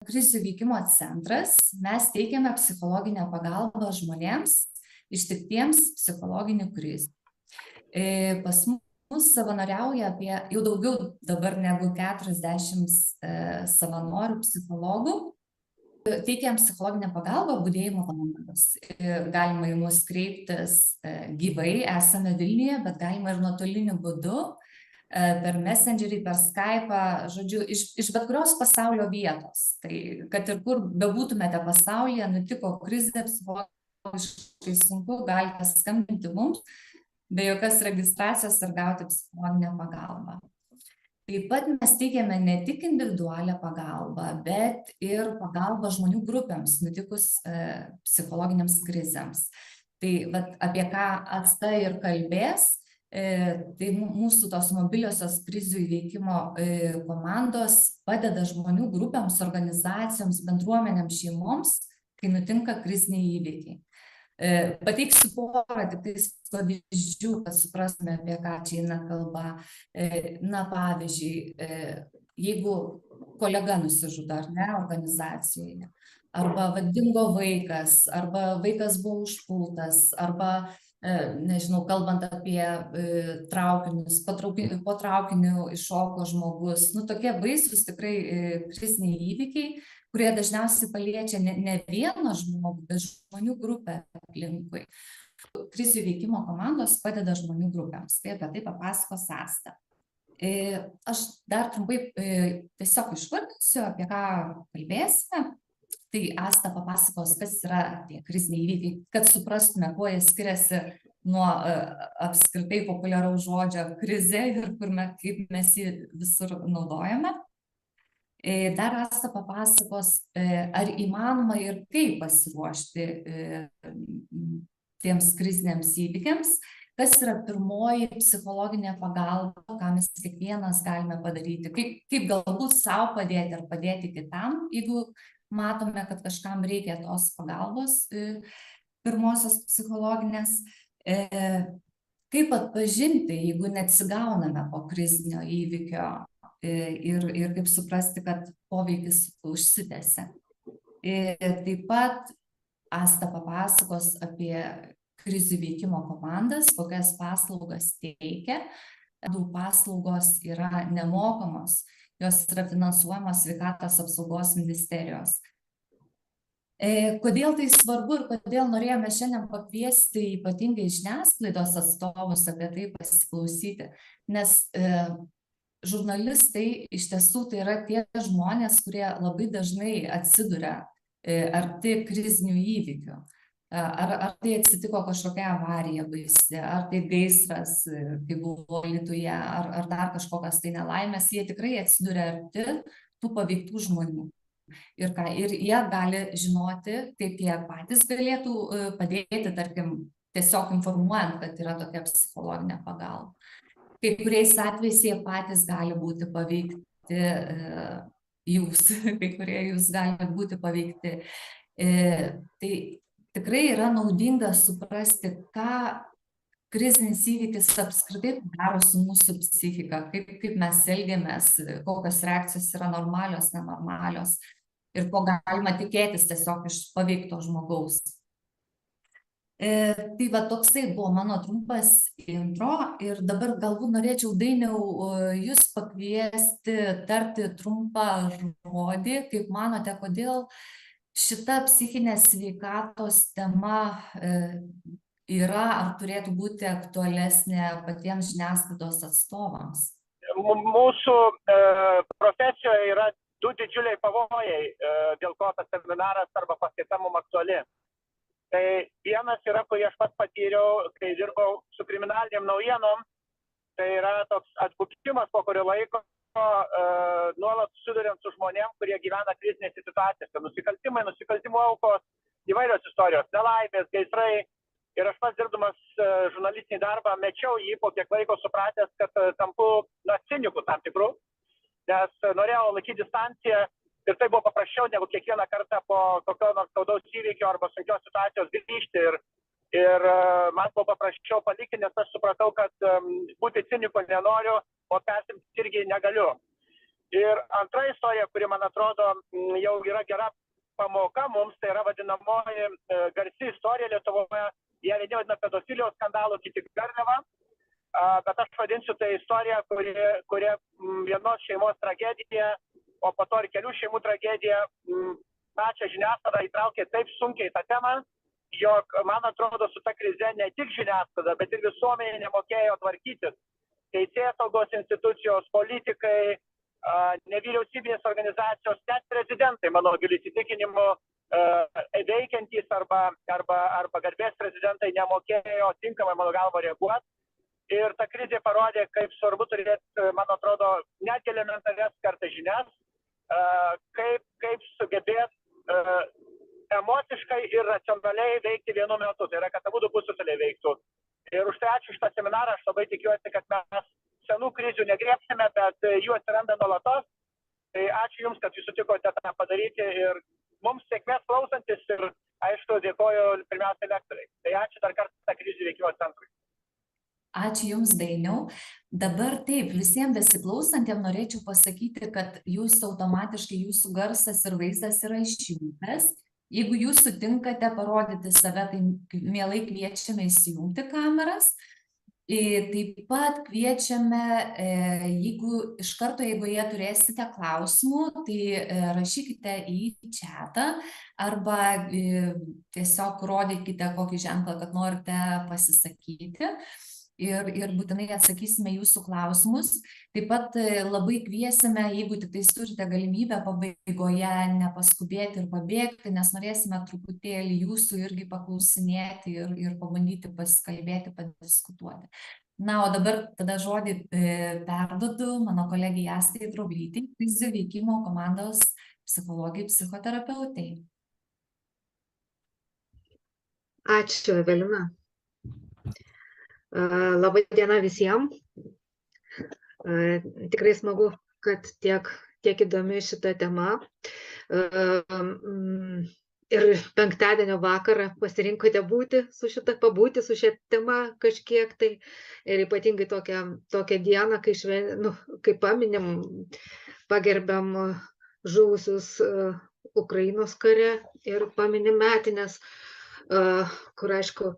Krizių veikimo centras. Mes teikiame psichologinę pagalbą žmonėms ištiktiems psichologinių krizių. Pas mus savanoriauja apie jau daugiau dabar negu 40 savanorių psichologų. Teikiam psichologinę pagalbą budėjimo komandos. Galima į mus kreiptis gyvai, esame Vilniuje, bet galima ir nuotoliniu būdu, per Messengerį, per Skype'ą, žodžiu, iš bet kurios pasaulio vietos. Tai kad ir kur bebūtumėte pasaulyje, nutiko krizė, psichologiškai sunku, galite skambinti mums be jokios registracijos ir gauti psichologinę pagalbą. Taip pat mes teikiame ne tik individualią pagalbą, bet ir pagalbą žmonių grupėms nutikus psichologiniams krizėms. Tai apie ką Asta ir kalbės, tai mūsų tos mobiliosios krizių įveikimo komandos padeda žmonių grupėms, organizacijoms, bendruomenėms, šeimoms, kai nutinka kriziniai įvykiai. Pateiksiu porą tik tais pavyzdžių, kad suprastume, apie ką čia eina kalba. Na, pavyzdžiui, jeigu kolega nusižudo, ar ne, organizacijoje, arba dingo vaikas, arba vaikas buvo užpultas, arba, nežinau, kalbant apie traukinius, po traukiniu iššoko žmogus. Nu, tokie baisūs tikrai kriziniai įvykiai, kurie dažniausiai paliečia ne vieną žmogų, bet žmonių grupę aplinkui. Krizių veikimo komandos padeda žmonių grupėms. Tai apie tai papasakos Asta. Aš dar trumpai tiesiog išvardinsiu, apie ką kalbėsime. Tai Asta papasakos, kas yra tie kriziniai įvykiai, kad suprastume, kuo jie skiriasi nuo apskritai populiaraus žodžio krizė ir kaip mes jį visur naudojame. Dar Asta papasakos, ar įmanoma ir kaip pasiruošti tiems kriziniams įvykiams, kas yra pirmoji psichologinė pagalba, ką mes kiekvienas galime padaryti, kaip galbūt savo padėti ar padėti kitam, jeigu matome, kad kažkam reikia tos pagalbos pirmosios psichologinės, kaip atpažinti, jeigu neatsigauname po krizinio įvykio, ir kaip suprasti, kad poveikis užsitęsia. Taip pat Asta papasakos apie krizių veikimo komandas, kokias paslaugas teikia. Paslaugos yra nemokamos, jos yra finansuojamos Sveikatos apsaugos ministerijos. Kodėl tai svarbu ir kodėl norėjome šiandien pakviesti ypatingai žiniasklaidos atstovus apie tai pasiklausyti, nes žurnalistai iš tiesų tai yra tie žmonės, kurie labai dažnai atsiduria arti krizinių įvykių. Ar tai atsitiko kažkokia avarija baisi, ar tai gaisras, kai buvo Alytuje, ar dar kažkokios tai nelaimės, jie tikrai atsiduria arti tų paveiktų žmonių. Ir jie gali žinoti, kaip jie patys galėtų padėti, tarkim, tiesiog informuojant, kad yra tokia psichologinė pagalba. Kai kuriais atvejais jie patys gali būti paveikti, kai kurie jūs gali būti paveikti. Tai tikrai yra naudinga suprasti, ką krizinis įvykis apskritai daro su mūsų psichika, kaip mes elgiamės, kokios reakcijos yra normalios, nenormalios ir ko galima tikėtis tiesiog iš paveikto žmogaus. Tai va toksai buvo mano trumpas intro ir dabar galbūt norėčiau, Dainiau, jūs pakviesti tarti trumpą žodį, kaip manote, kodėl šita psichinės sveikatos tema yra ar turėtų būti aktualesnė patiems žiniasklaidos atstovams? Mūsų profesijoje yra du didžiuliai pavojai, dėl ko tas seminaras arba paskaita mums aktuali. Tai vienas yra, kurį aš pats patyriau, kai dirbau su kriminaliniam naujienom, tai yra toks atbukimas po kurio laiko, nuolat susiduriant su žmonėm, kurie gyvena krizinėse situacijose. Nusikaltimai, nusikaltimų aukos, įvairios istorijos, nelaimės, gaisrai. Ir aš pats dirbdamas žurnalistinį darbą mečiau jį po kiek laiko supratęs, kad tampu ciniku tam tikrų, nes norėjau laikyti distanciją. Ir tai buvo paprasčiau negu kiekvieną kartą po kokio nors skaudaus įvykio arba sunkios situacijos grįžti. Ir man buvo paprasčiau palikti, nes aš supratau, kad būti ciniku nenoriu, o persimti irgi negaliu. Ir antra istorija, kuri, man atrodo, jau yra gera pamoka mums, tai yra vadinamoji garsi istorija Lietuvoje. Jie vieni vadina pedofilijos skandalų, kiti garliava. Bet aš vadinsiu tai istorija, kuri vienos šeimos tragedija, o po to ir kelių šeimų tragedija, pačią žiniasklaidą įtraukė taip sunkiai tą temą, jog, man atrodo, su ta krize ne tik žiniasklaida, bet ir visuomenė nemokėjo tvarkytis. Teisėsaugos institucijos, politikai, nevyriausybinės organizacijos, net prezidentai, mano giliu įsitikinimu, veikiantys arba garbės prezidentai nemokėjo tinkamai, mano galva, reaguoti. Ir ta krizė parodė, kaip svarbu turėti, man atrodo, net elementarias kartais žinias, kaip sugebėti emociškai ir racionaliai veikti vienu metu. Tai yra, kad abudu pusrutuliai veiktų. Ir už tai ačiū šitą seminarą. Aš labai tikiuosi, kad mes senų krizių negriebsime, bet jų atsiranda nuolatos. Tai ačiū Jums, kad Jūs sutikote tą padaryti ir mums sėkmės klausantis ir, aišku, dėkoju pirmiausia lektoriai. Tai ačiū dar kartą krizių veikimo centrui. Ačiū Jums, Dainiau. Dabar taip, visiems besiklausantiem norėčiau pasakyti, kad Jūs automatiškai, Jūsų garsas ir vaizdas yra išjungtas. Jeigu Jūs sutinkate parodyti save, tai mielai kviečiame įsijungti kameras. Taip pat kviečiame, jeigu iš karto, jeigu jie turėsite klausimų, tai rašykite į chatą arba tiesiog rodykite kokį ženklą, kad norite pasisakyti. Ir būtinai atsakysime Jūsų klausimus. Taip pat labai kviesime, jeigu tik tai turite galimybę pabaigoje nepaskubėti ir pabėgti, nes norėsime truputėlį Jūsų irgi paklausinėti ir pabandyti pasikalbėti, padiskutuoti. Na, o dabar tada žodį perduodu mano kolegijai Astai Droblytei, krizių veikimo komandos psichologijai, psichoterapeutei. Ačiū, Evelina. Labai diena visiems. Tikrai smagu, kad tiek įdomi šita tema. Ir penktadienio vakarą pasirinkote pabūti su šia tema kažkiek tai. Ir ypatingai tokią dieną, kai paminim, pagerbiam žuvusius Ukrainos kare ir paminim metines, kur, aišku,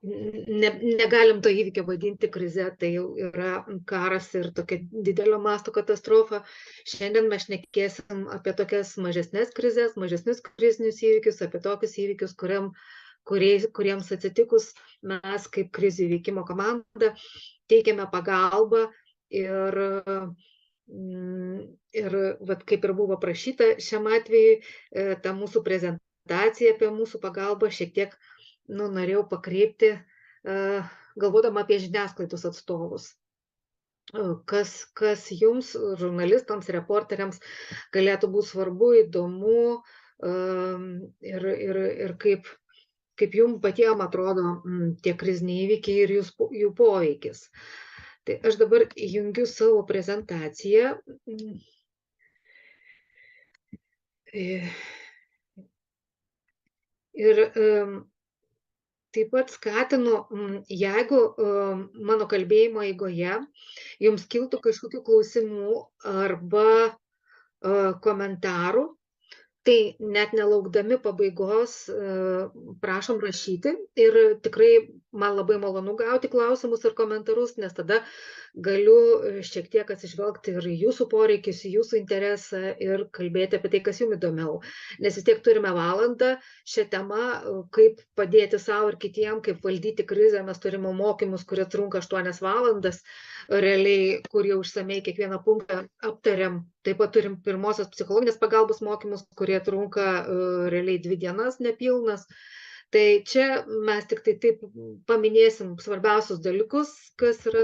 negalim to įvykio vadinti krize, tai jau yra karas ir tokia didelio masto katastrofa. Šiandien mes šnekėsim apie tokias mažesnės krizės, mažesnius krizinius įvykius, apie tokius įvykius, kuriems atsitikus mes kaip krizių įveikimo komanda teikiame pagalbą ir vat, kaip ir buvo prašyta šiam atveju, ta mūsų prezentacija apie mūsų pagalbą šiek tiek norėjau pakreipti, galvodama apie žiniasklaidos atstovus. Kas jums, žurnalistams, reporteriams, galėtų būti svarbu, įdomu ir kaip jums patiems atrodo tie kriziniai įvykiai ir jų poveikis. Tai aš dabar įjungiu savo prezentaciją. Ir taip pat skatinu, jeigu mano kalbėjimo eigoje jums kiltų kažkokių klausimų arba komentarų, tai net nelaukdami pabaigos prašom rašyti ir tikrai man labai malonu gauti klausimus ir komentarus, nes tada galiu šiek tiek atsižvelgti ir jūsų poreikius, jūsų interesą ir kalbėti apie tai, kas jums įdomiau. Nes vis tiek turime valandą šią temą, kaip padėti savo ir kitiem, kaip valdyti krizę. Mes turime mokymus, kurie trunka 8 valandas, realiai, kurie užsamei kiekvieną punktą aptariam. Taip pat turim pirmosios psichologinės pagalbos mokymus, kurie trunka realiai 2 dienas nepilnas. Tai čia mes tik tai taip paminėsim svarbiausius dalykus, kas yra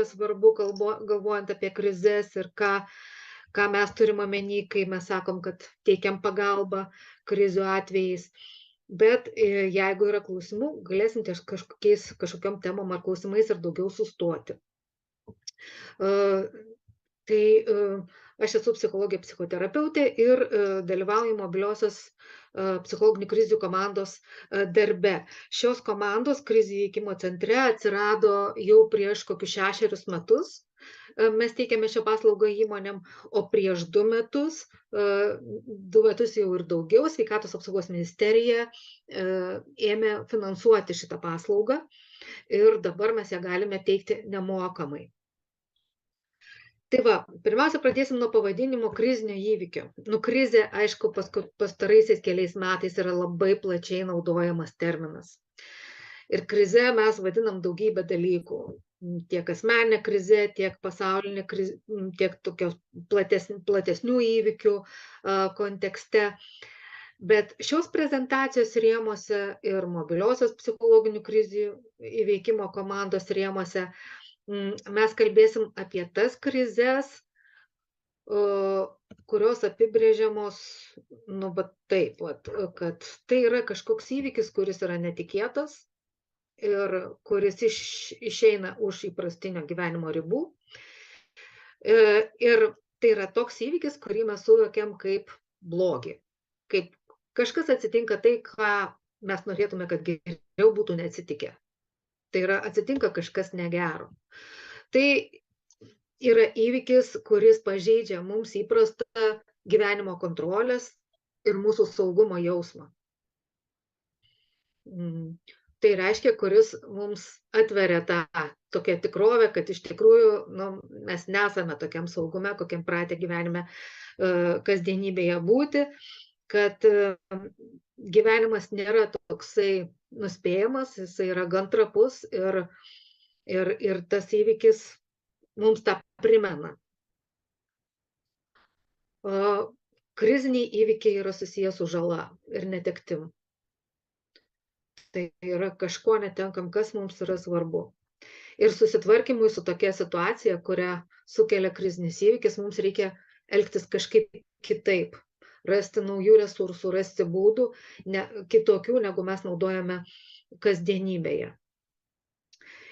svarbu galvojant apie krizes ir ką mes turim omeny, kai mes sakom, kad teikiam pagalbą krizių atvejais. Bet jeigu yra klausimų, galėsim ties kažkokiom temom ar klausimais ir daugiau sustoti. Tai aš esu psichologė, psichoterapeutė ir dalyvauju mobiliosios psichologinių krizių komandos darbe. Šios komandos krizių įveikimo centre atsirado jau prieš kokius 6 metus. mes teikiame šią paslaugą įmonėm, o prieš 2 metus, 2 metus jau ir daugiau, Sveikatos apsaugos ministerija ėmė finansuoti šitą paslaugą ir dabar mes ją galime teikti nemokamai. Tai va, pirmiausia, pradėsim nuo pavadinimo krizinio įvykio. Krizė, aišku, pastaraisiais keliais metais yra labai plačiai naudojamas terminas. Ir krize mes vadinam daugybę dalykų. Tiek asmeninė krize, tiek pasaulinė krize, tiek tokios platesnių įvykių kontekste. Bet šios prezentacijos rėmuose ir mobiliosios psichologinių krizių įveikimo komandos rėmuose mes kalbėsim apie tas krizes, kurios apibrėžiamos, taip, kad tai yra kažkoks įvykis, kuris yra netikėtas ir kuris išeina už įprastinio gyvenimo ribų. Ir tai yra toks įvykis, kurį mes suvokiam kaip blogį. Kaip kažkas atsitinka tai, ką mes norėtume, kad geriau būtų neatsitikę. Tai yra atsitinka kažkas negero. Tai yra įvykis, kuris pažeidžia mums įprastą gyvenimo kontrolės ir mūsų saugumo jausmą. Tai reiškia, kuris mums atveria tą tokią tikrovę, kad iš tikrųjų mes nesame tokiam saugume, kokiam pratę gyvenime kasdienybėje būti, kad gyvenimas nėra toksai nuspėjamas, jisai yra gan trapus ir tas įvykis mums tą primena. Kriziniai įvykiai yra susijęs su žala ir netektim. Tai yra kažko netenkam, kas mums yra svarbu. Ir susitvarkymui su tokia situacija, kurią sukelia krizinis įvykis, mums reikia elgtis kažkaip kitaip. Rasti naujų resursų, rasti būdų kitokių, negu mes naudojame kasdienybėje.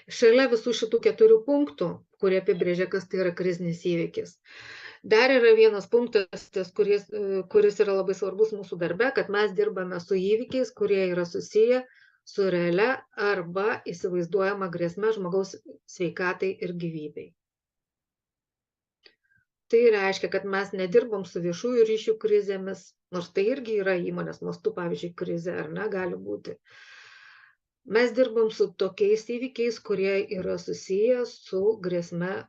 Šalia visų šitų 4 punktų, kurie apibrėžia, kas tai yra krizinis įvykis, dar yra vienas punktas, kuris yra labai svarbus mūsų darbe, kad mes dirbame su įvykiais, kurie yra susiję su realia arba įsivaizduojama grėsme žmogaus sveikatai ir gyvybei. Tai reiškia, kad mes nedirbam su viešųjų ryšių krizėmis, nors tai irgi yra įmonės mastu, pavyzdžiui, krizė, ar ne, gali būti. Mes dirbam su tokiais įvykiais, kurie yra susiję su grėsme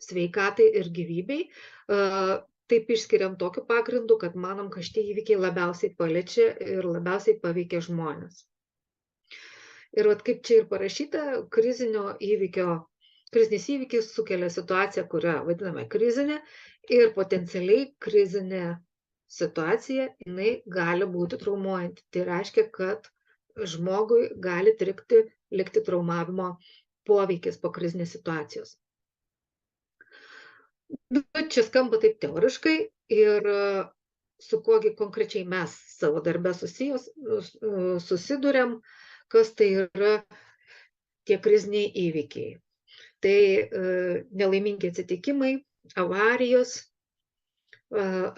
sveikatai ir gyvybei. Taip išskiriam tokiu pagrindu, kad manom, kad šitie įvykiai labiausiai paliečia ir labiausiai paveikia žmones. Ir kaip čia ir parašyta, krizinis įvykis sukelia situaciją, kurią vadiname krizinė, ir potencialiai krizinė situacija, jinai gali būti traumuojanti. Tai reiškia, kad žmogui gali likti traumavimo poveikis po krizinės situacijos. Bet čia skamba taip teoriškai ir su kuogi konkrečiai mes savo darbe susiduriam, kas tai yra tie kriziniai įvykiai. Tai nelaimingi atsitikimai, avarijos,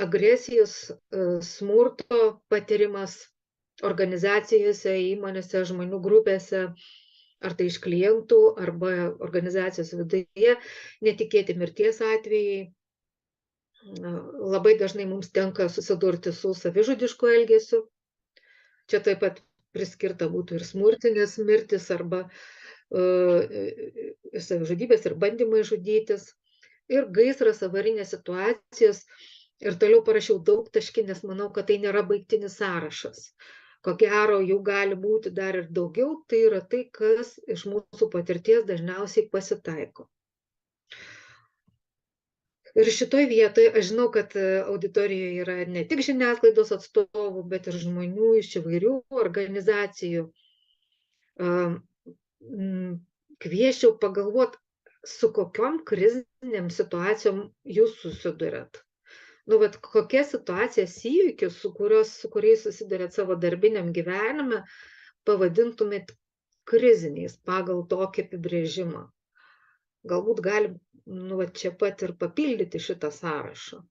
agresijos, smurto patyrimas organizacijose, įmonėse, žmonių grupėse, ar tai iš klientų, arba organizacijos viduje, netikėti mirties atvejai. Labai dažnai mums tenka susidurti su savižudišku elgesiu. Čia taip pat priskirta būtų ir smurtinės mirtis, arba savižudybės ir bandymai žudytis, ir gaisras, avarinės situacijos. Ir toliau parašiau daug taškį, nes manau, kad tai nėra baigtinis sąrašas. Ko gero, jų gali būti dar ir daugiau, tai yra tai, kas iš mūsų patirties dažniausiai pasitaiko. Ir šitoj vietoje aš žinau, kad auditorijoje yra ne tik žiniasklaidos atstovų, bet ir žmonių iš įvairių organizacijų. Kviesčiau pagalvoti, su kokiom kriziniam situacijom jūs susiduriat. Kokia situacijos įvykius, su kuriais susiduriat savo darbiniam gyvenime, pavadintumėt kriziniais pagal tokį apibrėžimą. Galbūt galim čia pat ir papildyti šitą sąrašą.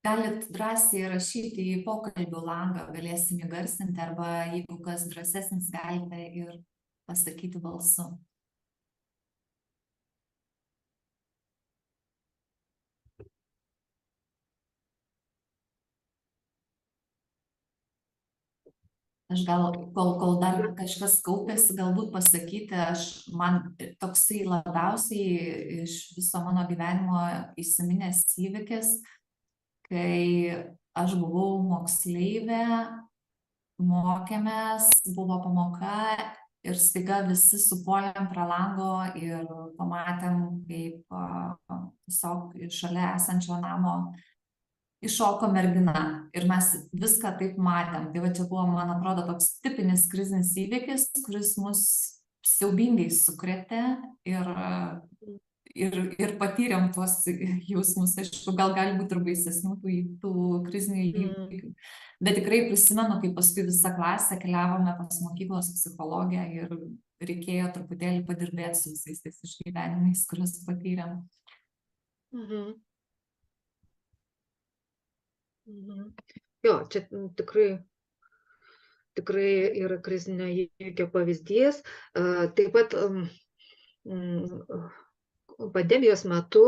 Galit drąsiai rašyti į pokalbių langą, galėsim įgarsinti, arba jeigu kas drąsesnis, galite ir pasakyti balsu. Aš gal, kol dar kažkas kaupėsi, galbūt pasakyti, man toksai labiausiai iš viso mano gyvenimo įsiminęs įvykis, kai aš buvau moksleivė, mokėmės, buvo pamoka ir staiga visi supuolėm prie lango ir pamatėm, kaip tiesiog šalia esančio namo iššoko mergina ir mes viską taip matėm. Tai va čia buvo, man atrodo, toks tipinis krizinis įvykis, kuris mus siaubingai sukrėtė ir patyrėm tuos jausmus. Aišku, gal gali būti ir baisesnių tų krizinių įvykių. Bet tikrai prisimenu, kaip paskui visą klasę keliavome pas mokyklos psichologę ir reikėjo truputėlį padirbėti su visais tais išgyvenimais, kuriuos patyrėm. Jo, čia tikrai yra krizinio įvykio pavyzdys. Taip pat pandemijos metu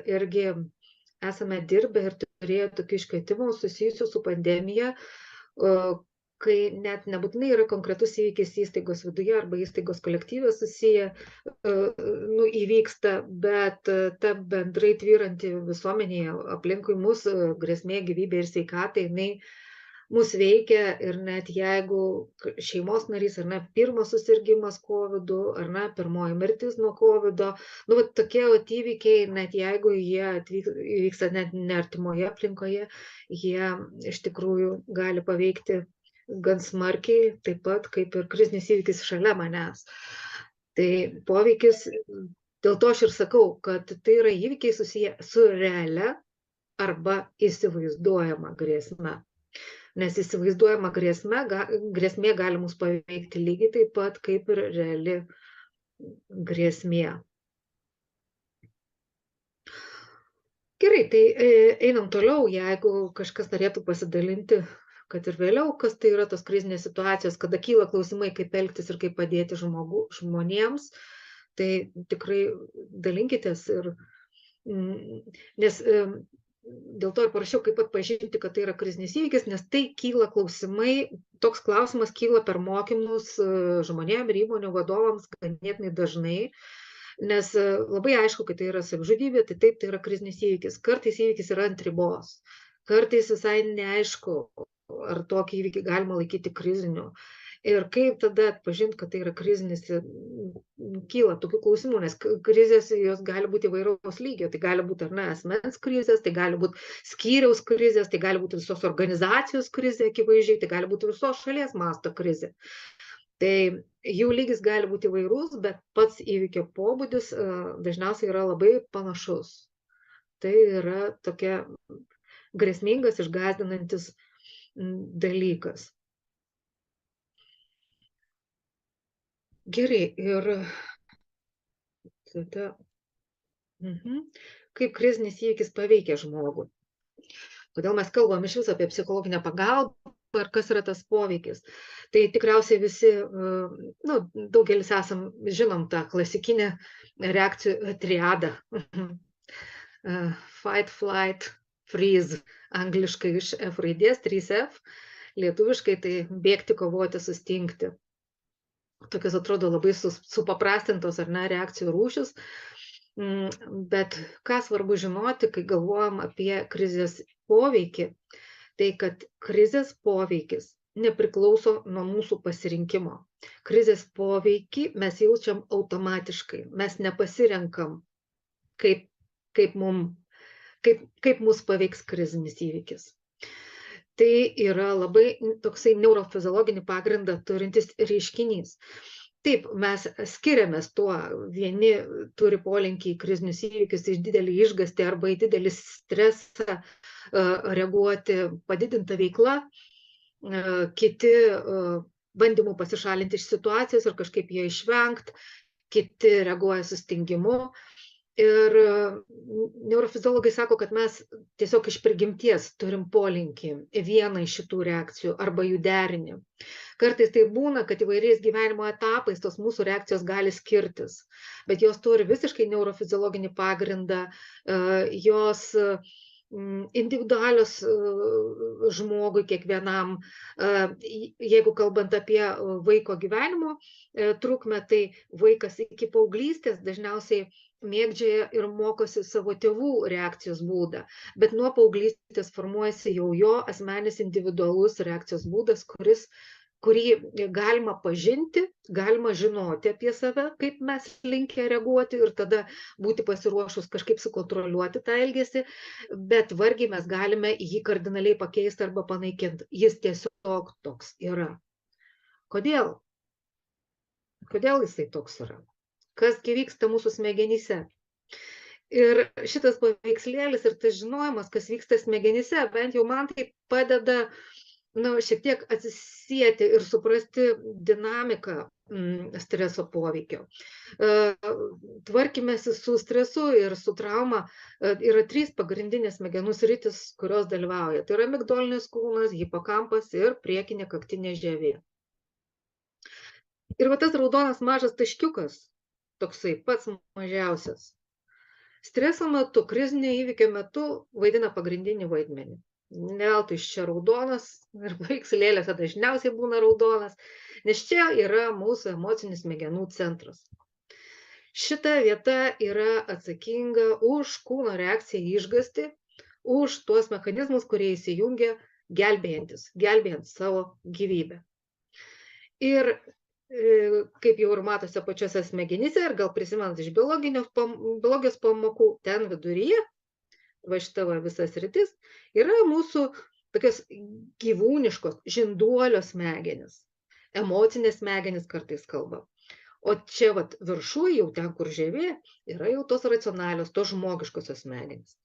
irgi esame dirbę ir turėję tokių iškvietimų susijusių su pandemija, kai net nebūtinai yra konkretus įvykis įstaigos viduje arba įstaigos kolektyve susiję, įvyksta, bet ta bendrai tvyranti visuomenėje aplinkui mus grėsmė gyvybė ir sveikatai, jinai mus veikia ir net jeigu šeimos narys, ar ne, pirmas susirgimas COVID-u, ar ne, pirmoji mirtis nuo COVID-o, tokie įvykiai, net jeigu jie įvyksta net neartimoje aplinkoje, jie iš tikrųjų gali paveikti gan smarkiai, taip pat kaip ir krizinis įvykis šalia manęs. Tai poveikis, dėl to aš ir sakau, kad tai yra įvykiai susiję su realia arba įsivaizduojama grėsme. Nes įsivaizduojama grėsmė gali mus paveikti lygiai taip pat, kaip ir reali grėsmė. Gerai, tai einam toliau, jeigu kažkas norėtų pasidalinti, kad ir vėliau, kas tai yra tos krizinės situacijos, kada kyla klausimai, kaip elgtis ir kaip padėti žmonėms, tai tikrai dalinkitės. Nes dėl to ir parašiau, kaip atpažinti, kad tai yra krizinis įvykis, nes tai kyla klausimai, toks klausimas kyla per mokymus žmonėm ir įmonių vadovams ganėtinai dažnai, nes labai aišku, kad tai yra savižudybė, tai taip, tai yra krizinis įvykis. Kartais įvykis yra ant ribos, kartais visai neaišku, ar tokį įvykį galima laikyti kriziniu. Ir kaip tada atpažinti, kad tai yra krizinis, kyla tokių klausimų, nes krizės jos gali būti įvairaus lygio. Tai gali būti ar ne asmens krizės, tai gali būti skyriaus krizės, tai gali būti visos organizacijos krizė, akivaizdžiai, tai gali būti visos šalies masto krizė. Tai jų lygis gali būti įvairus, bet pats įvykio pobūdis dažniausiai yra labai panašus. Tai yra tokia grėsmingas, išgąsdinantis dalykas. Gerai, ir tada, kaip krizinis įvykis paveikia žmogų? Kodėl mes kalbam iš viso apie psichologinę pagalbą ir kas yra tas poveikis? Tai tikriausiai visi, daugelis žinom tą klasikinę reakcijų triadą. Fight, flight, freeze, angliškai iš F raidės, 3F, lietuviškai tai bėgti, kovoti, sustingti. Tokios atrodo labai supaprastintos ar ne reakcijų rūšis, bet ką svarbu žinoti, kai galvojam apie krizės poveikį, tai kad krizės poveikis nepriklauso nuo mūsų pasirinkimo. Krizės poveikį mes jaučiam automatiškai, mes nepasirenkam, kaip mus paveiks krizinis įvykis. Tai yra labai toksai neurofiziologinį pagrindą turintis reiškinys. Taip, mes skiriamės tuo, vieni turi polinkį į krizinius įvykius, į didelį išgąstį arba į didelį stresą reaguoti padidinta veikla, kiti bandymų pasišalinti iš situacijos ir kažkaip ją išvengti, kiti reaguoja sustingimu. Ir neurofiziologai sako, kad mes tiesiog iš prigimties turim polinkį į vieną iš šitų reakcijų arba jų derinį. Kartais tai būna, kad įvairiais gyvenimo etapais tos mūsų reakcijos gali skirtis, bet jos turi visiškai neurofiziologinį pagrindą, jos individualios žmogui kiekvienam. Jeigu kalbant apie vaiko gyvenimo trukmę, tai vaikas iki paauglystės dažniausiai mėgdžioja ir mokosi savo tėvų reakcijos būdą, bet nuo paauglystės formuojasi jau jo asmenis individualus reakcijos būdas, kurį galima pažinti, galima žinoti apie save, kaip mes linkę reaguoti ir tada būti pasiruošus kažkaip sukontroliuoti tą elgesį, bet vargiai mes galime jį kardinaliai pakeisti arba panaikinti. Jis tiesiog toks yra. Kodėl? Kodėl jisai toks yra? Kasgi vyksta mūsų smegenyse? Ir šitas paveikslėlis ir tas žinojimas, kas vyksta smegenyse, bent jau man tai padeda šiek tiek atsisieti ir suprasti dinamiką streso poveikio. Tvarkymėsi su stresu ir su trauma yra 3 pagrindinės smegenų sritys, kurios dalyvauja. Tai yra migdolinis kūnas, hipokampas ir priekinė kaktinė žievė. Ir va tas raudonas mažas taškiukas, toksai pats mažiausias, streso metu, krizinio įvykio metu vaidina pagrindinį vaidmenį. Ne veltui iš čia raudonas ir paveikslėliuose dažniausiai būna raudonas, nes čia yra mūsų emocinis smegenų centras. Šita vieta yra atsakinga už kūno reakciją į išgąstį, už tuos mechanizmus, kurie įsijungia gelbėjant savo gyvybę. Ir kaip jau ir matosi pačiose smegenyse, ir gal prisimenant iš biologijos pamokų, ten viduryje, va šita visas sritis, yra mūsų tokios gyvūniškos žinduolio smegenys, emocinės smegenys kartais kalba. O čia vat viršuje, jau ten, kur žievė, yra jau tos racionalios, tos žmogiškosios smegenys.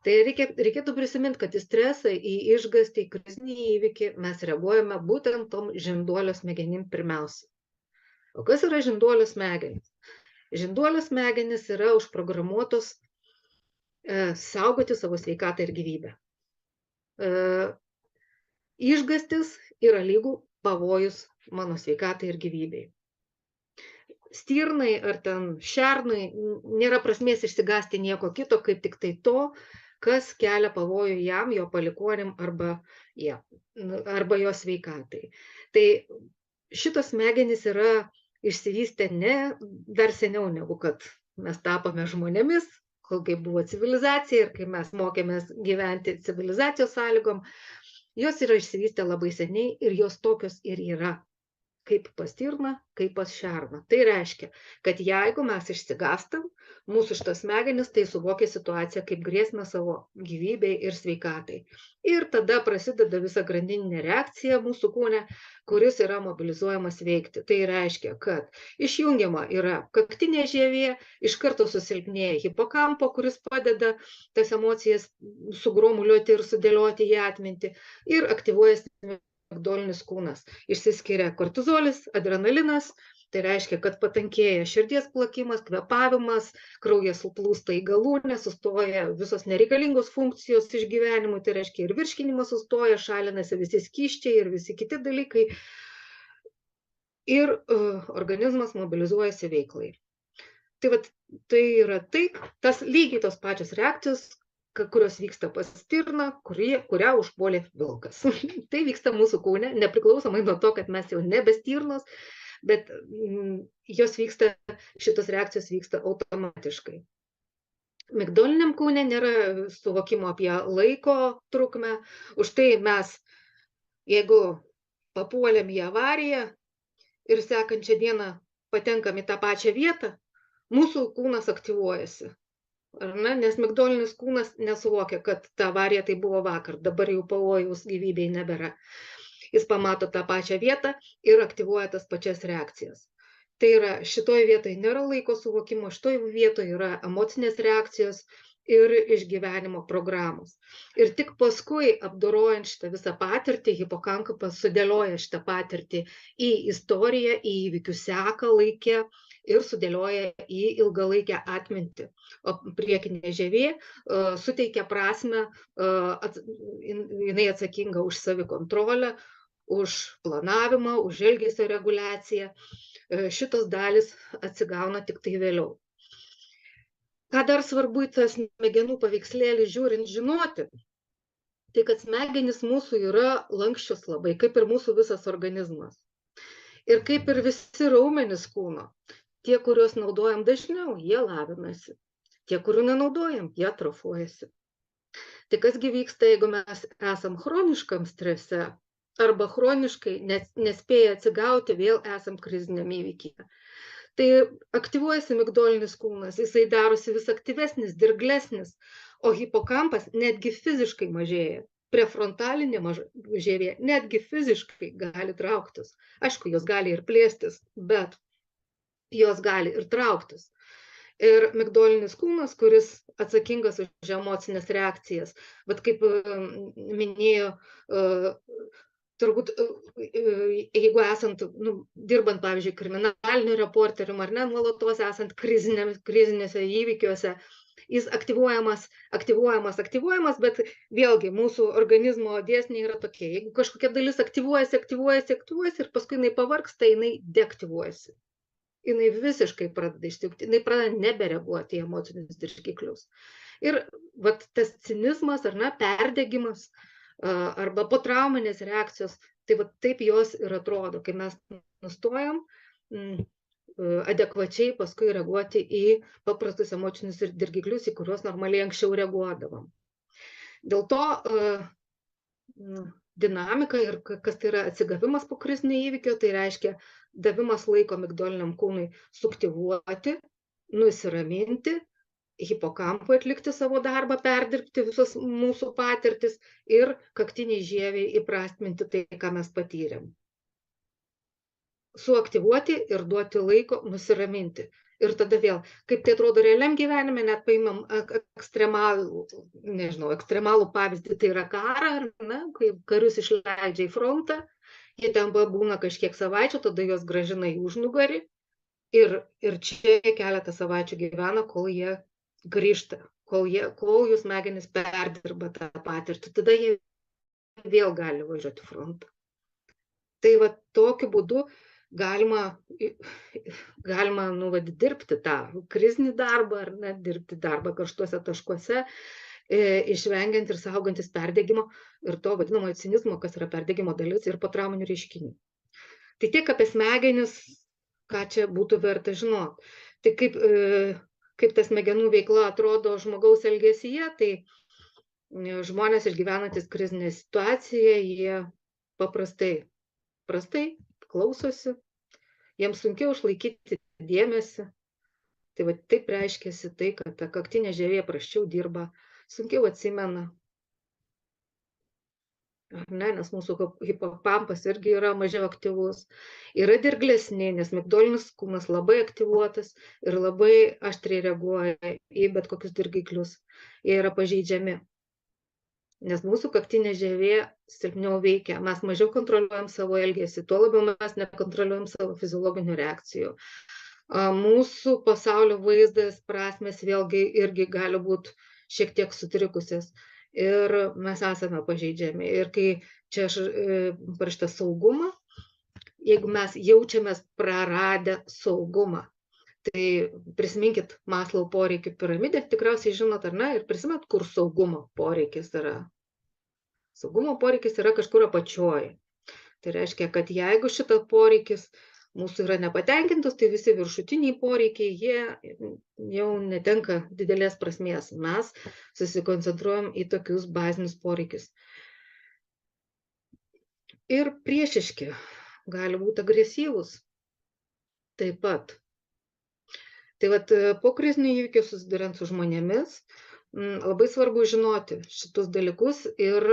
Tai reikėtų prisiminti, kad į stresą, į išgąstį, į krizinį įvykį mes reaguojame būtent tom žinduolio smegenim pirmiausia. O kas yra žinduolio smegenys? Žinduolio smegenys yra užprogramuotos saugoti savo sveikatą ir gyvybę. Išgąstis yra lygų pavojus mano sveikatai ir gyvybei. Stirnai ar ten šernui nėra prasmės išsigąsti nieko kito, kaip tik tai to, kas kelia pavojų jam, jo palikuonim arba jo sveikatai. Tai šitos smegenys yra išsivystę dar seniau negu kad mes tapome žmonėmis, kai buvo civilizacija ir kai mes mokėmės gyventi civilizacijos sąlygom, jos yra išsivystę labai seniai ir jos tokios ir yra, kaip pas stirną, kaip pas šerną. Tai reiškia, kad jeigu mes išsigąstam, mūsų šitas smegenis tai suvokia situaciją kaip grėsmę savo gyvybei ir sveikatai. Ir tada prasideda visa grandininė reakcija mūsų kūne, kuris yra mobilizuojamas veikti. Tai reiškia, kad išjungiama yra kaktinė žievė, iš karto susilpnėja hipokampo, kuris padeda tas emocijas sugromuliuoti ir sudėlioti į atmintį, ir aktyvuojasi migdolinis kūnas. Išsiskiria kortizolis, adrenalinas, tai reiškia, kad patankėja širdies plakimas, kvėpavimas, kraujas suplūsta į galūnę, sustoja visos nereikalingos funkcijos išgyvenimui, tai reiškia ir virškinimas sustoja, šalinasi visi skysčiai ir visi kiti dalykai. Ir organizmas mobilizuojasi veiklai. Tai yra lygiai tos pačios reakcijos, kurios vyksta pas stirną, kurią užpuolė vilkas. Tai vyksta mūsų kūne, nepriklausomai nuo to, kad mes jau nebe stirnos, bet šitos reakcijos vyksta automatiškai. Migdoliniam kūne nėra suvokimo apie laiko trukmę, už tai mes, jeigu papuolėm į avariją ir sekančią dieną patenkam į tą pačią vietą, mūsų kūnas aktyvuojasi. Nes migdolinis kūnas nesuvokia, kad ta avarija tai buvo vakar, dabar jau pavojaus gyvybei nebėra. Jis pamato tą pačią vietą ir aktyvuoja tas pačias reakcijas. Tai yra, šitoj vietoje nėra laiko suvokimo, šitoj vietoje yra emocinės reakcijos ir išgyvenimo programos. Ir tik paskui, apdorojant šitą visą patirtį, hipokampas sudėlioja šitą patirtį į istoriją, į įvykių seką laike ir sudėlioja į ilgalaikę atmintį. O priekinė žievė suteikia prasmę, jinai atsakinga už savikontrolę, už planavimą, už elgesio reguliaciją. Šitos dalys atsigauna tik tai vėliau. Ką dar svarbu į tas smegenų paveikslėlį žiūrint žinoti, tai kad smegenys mūsų yra lanksčios labai, kaip ir mūsų visas organizmas. Ir kaip ir visi raumenys kūno, tie, kuriuos naudojam dažniau, jie lavinasi. Tie, kurių nenaudojam, jie atrofuojasi. Tai kasgi vyksta, jeigu mes esam chroniškam strese arba chroniškai nespėja atsigauti, vėl esam kriziniam įvykyje. Tai aktyvuojasi migdolinis kūnas, jisai darosi vis aktyvesnis, dirglesnis, o hipokampas netgi fiziškai mažėja. Prefrontalinė mažėja, netgi fiziškai gali trauktis. Aišku, jos gali ir plėstis, bet jos gali ir trauktis. Ir migdolinis kūnas, kuris atsakingas už emocinės reakcijas, bet kaip minėjo, turbūt, jeigu esant, dirbant, pavyzdžiui, kriminaliniu reporterium ar ne, nuolatos esant krizinėse įvykiuose, jis aktyvuojamas, bet vėlgi mūsų organizmo dėsniai yra tokie. Jeigu kažkokia dalis aktyvuojasi ir paskui jinai pavargsta, jinai deaktyvuojasi. Jinai visiškai pradeda išsiugti, jinai pradeda nebereaguoti į emocinius dirgiklius. Ir vat tas cinizmas ar ne, perdegimas arba potrauminės reakcijos, tai vat taip jos ir atrodo, kai mes nustojam adekvačiai paskui reaguoti į paprastus emocinius dirgiklius, į kuriuos normaliai anksčiau reaguodavom. Dėl to dinamika ir kas tai yra atsigavimas po krizinio įvykio, tai reiškia davimas laiko migdoliniam kūnui suaktyvuoti, nusiraminti, hipokampui atlikti savo darbą, perdirbti visas mūsų patirtis ir kaktiniai žieviai įprasminti tai, ką mes patyrėm. Suaktyvuoti ir duoti laiko nusiraminti. Ir tada vėl, kaip tai atrodo realiam gyvenime, net paimam ekstremalų pavyzdį, tai yra karą, kai karius išleidžia į frontą, jie ten būna kažkiek savaičių, tada juos grąžina į užnugarį ir čia keletą savaičių gyvena, kol jie grįžta, kol jų smegenys perdirba tą patirtį, tada jie vėl gali važiuoti frontą. Tai va tokiu būdu galima dirbti tą krizinį darbą ar ne, dirbti darbą karštuose taškuose, išvengiant ir saugantis perdegimo ir to vadinamojo cinizmo, kas yra perdegimo dalis ir potrauminių reiškinių. Tai tiek apie smegenis, ką čia būtų verta žinoti. Tai kaip ta smegenų veikla atrodo žmogaus elgesyje, tai žmonės išgyvenantis krizinę situaciją, jie paprastai klausosi, jiems sunkiau išlaikyti dėmesį. Tai va taip reiškiasi tai, kad ta kaktinė žievė prasčiau dirba, sunkiau atsimena. Ne, nes mūsų hipokampas irgi yra mažiau aktyvus. Yra dirglesni, nes migdolinis kūnas labai aktyvuotas ir labai aštriai reaguoja į bet kokius dirgiklius. Jie yra pažeidžiami. Nes mūsų kaktinė žievė silpniau veikia, mes mažiau kontroliuojam savo elgesį, tuo labiau mes nekontroliuojam savo fiziologinių reakcijų. Mūsų pasaulio vaizdas, prasmės vėlgi irgi gali būti šiek tiek sutrikusios ir mes esame pažeidžiami. Ir kai čia parašyta saugumą, jeigu mes jaučiamės praradę saugumą, tai prisiminkit Maslow poreikių piramidę, tikriausiai žinot, ar ne, ir prisimenat, kur saugumo poreikis yra. Saugumo poreikis yra kažkur apačioje. Tai reiškia, kad jeigu šitas poreikis mūsų yra nepatenkintas, tai visi viršutiniai poreikiai, jie jau netenka didelės prasmės. Mes susikoncentruojam į tokius bazinius poreikius. Ir priešiški gali būti agresyvūs taip pat. Tai vat po krizinio įvykio susiduriant su žmonėmis, labai svarbu žinoti šitus dalykus ir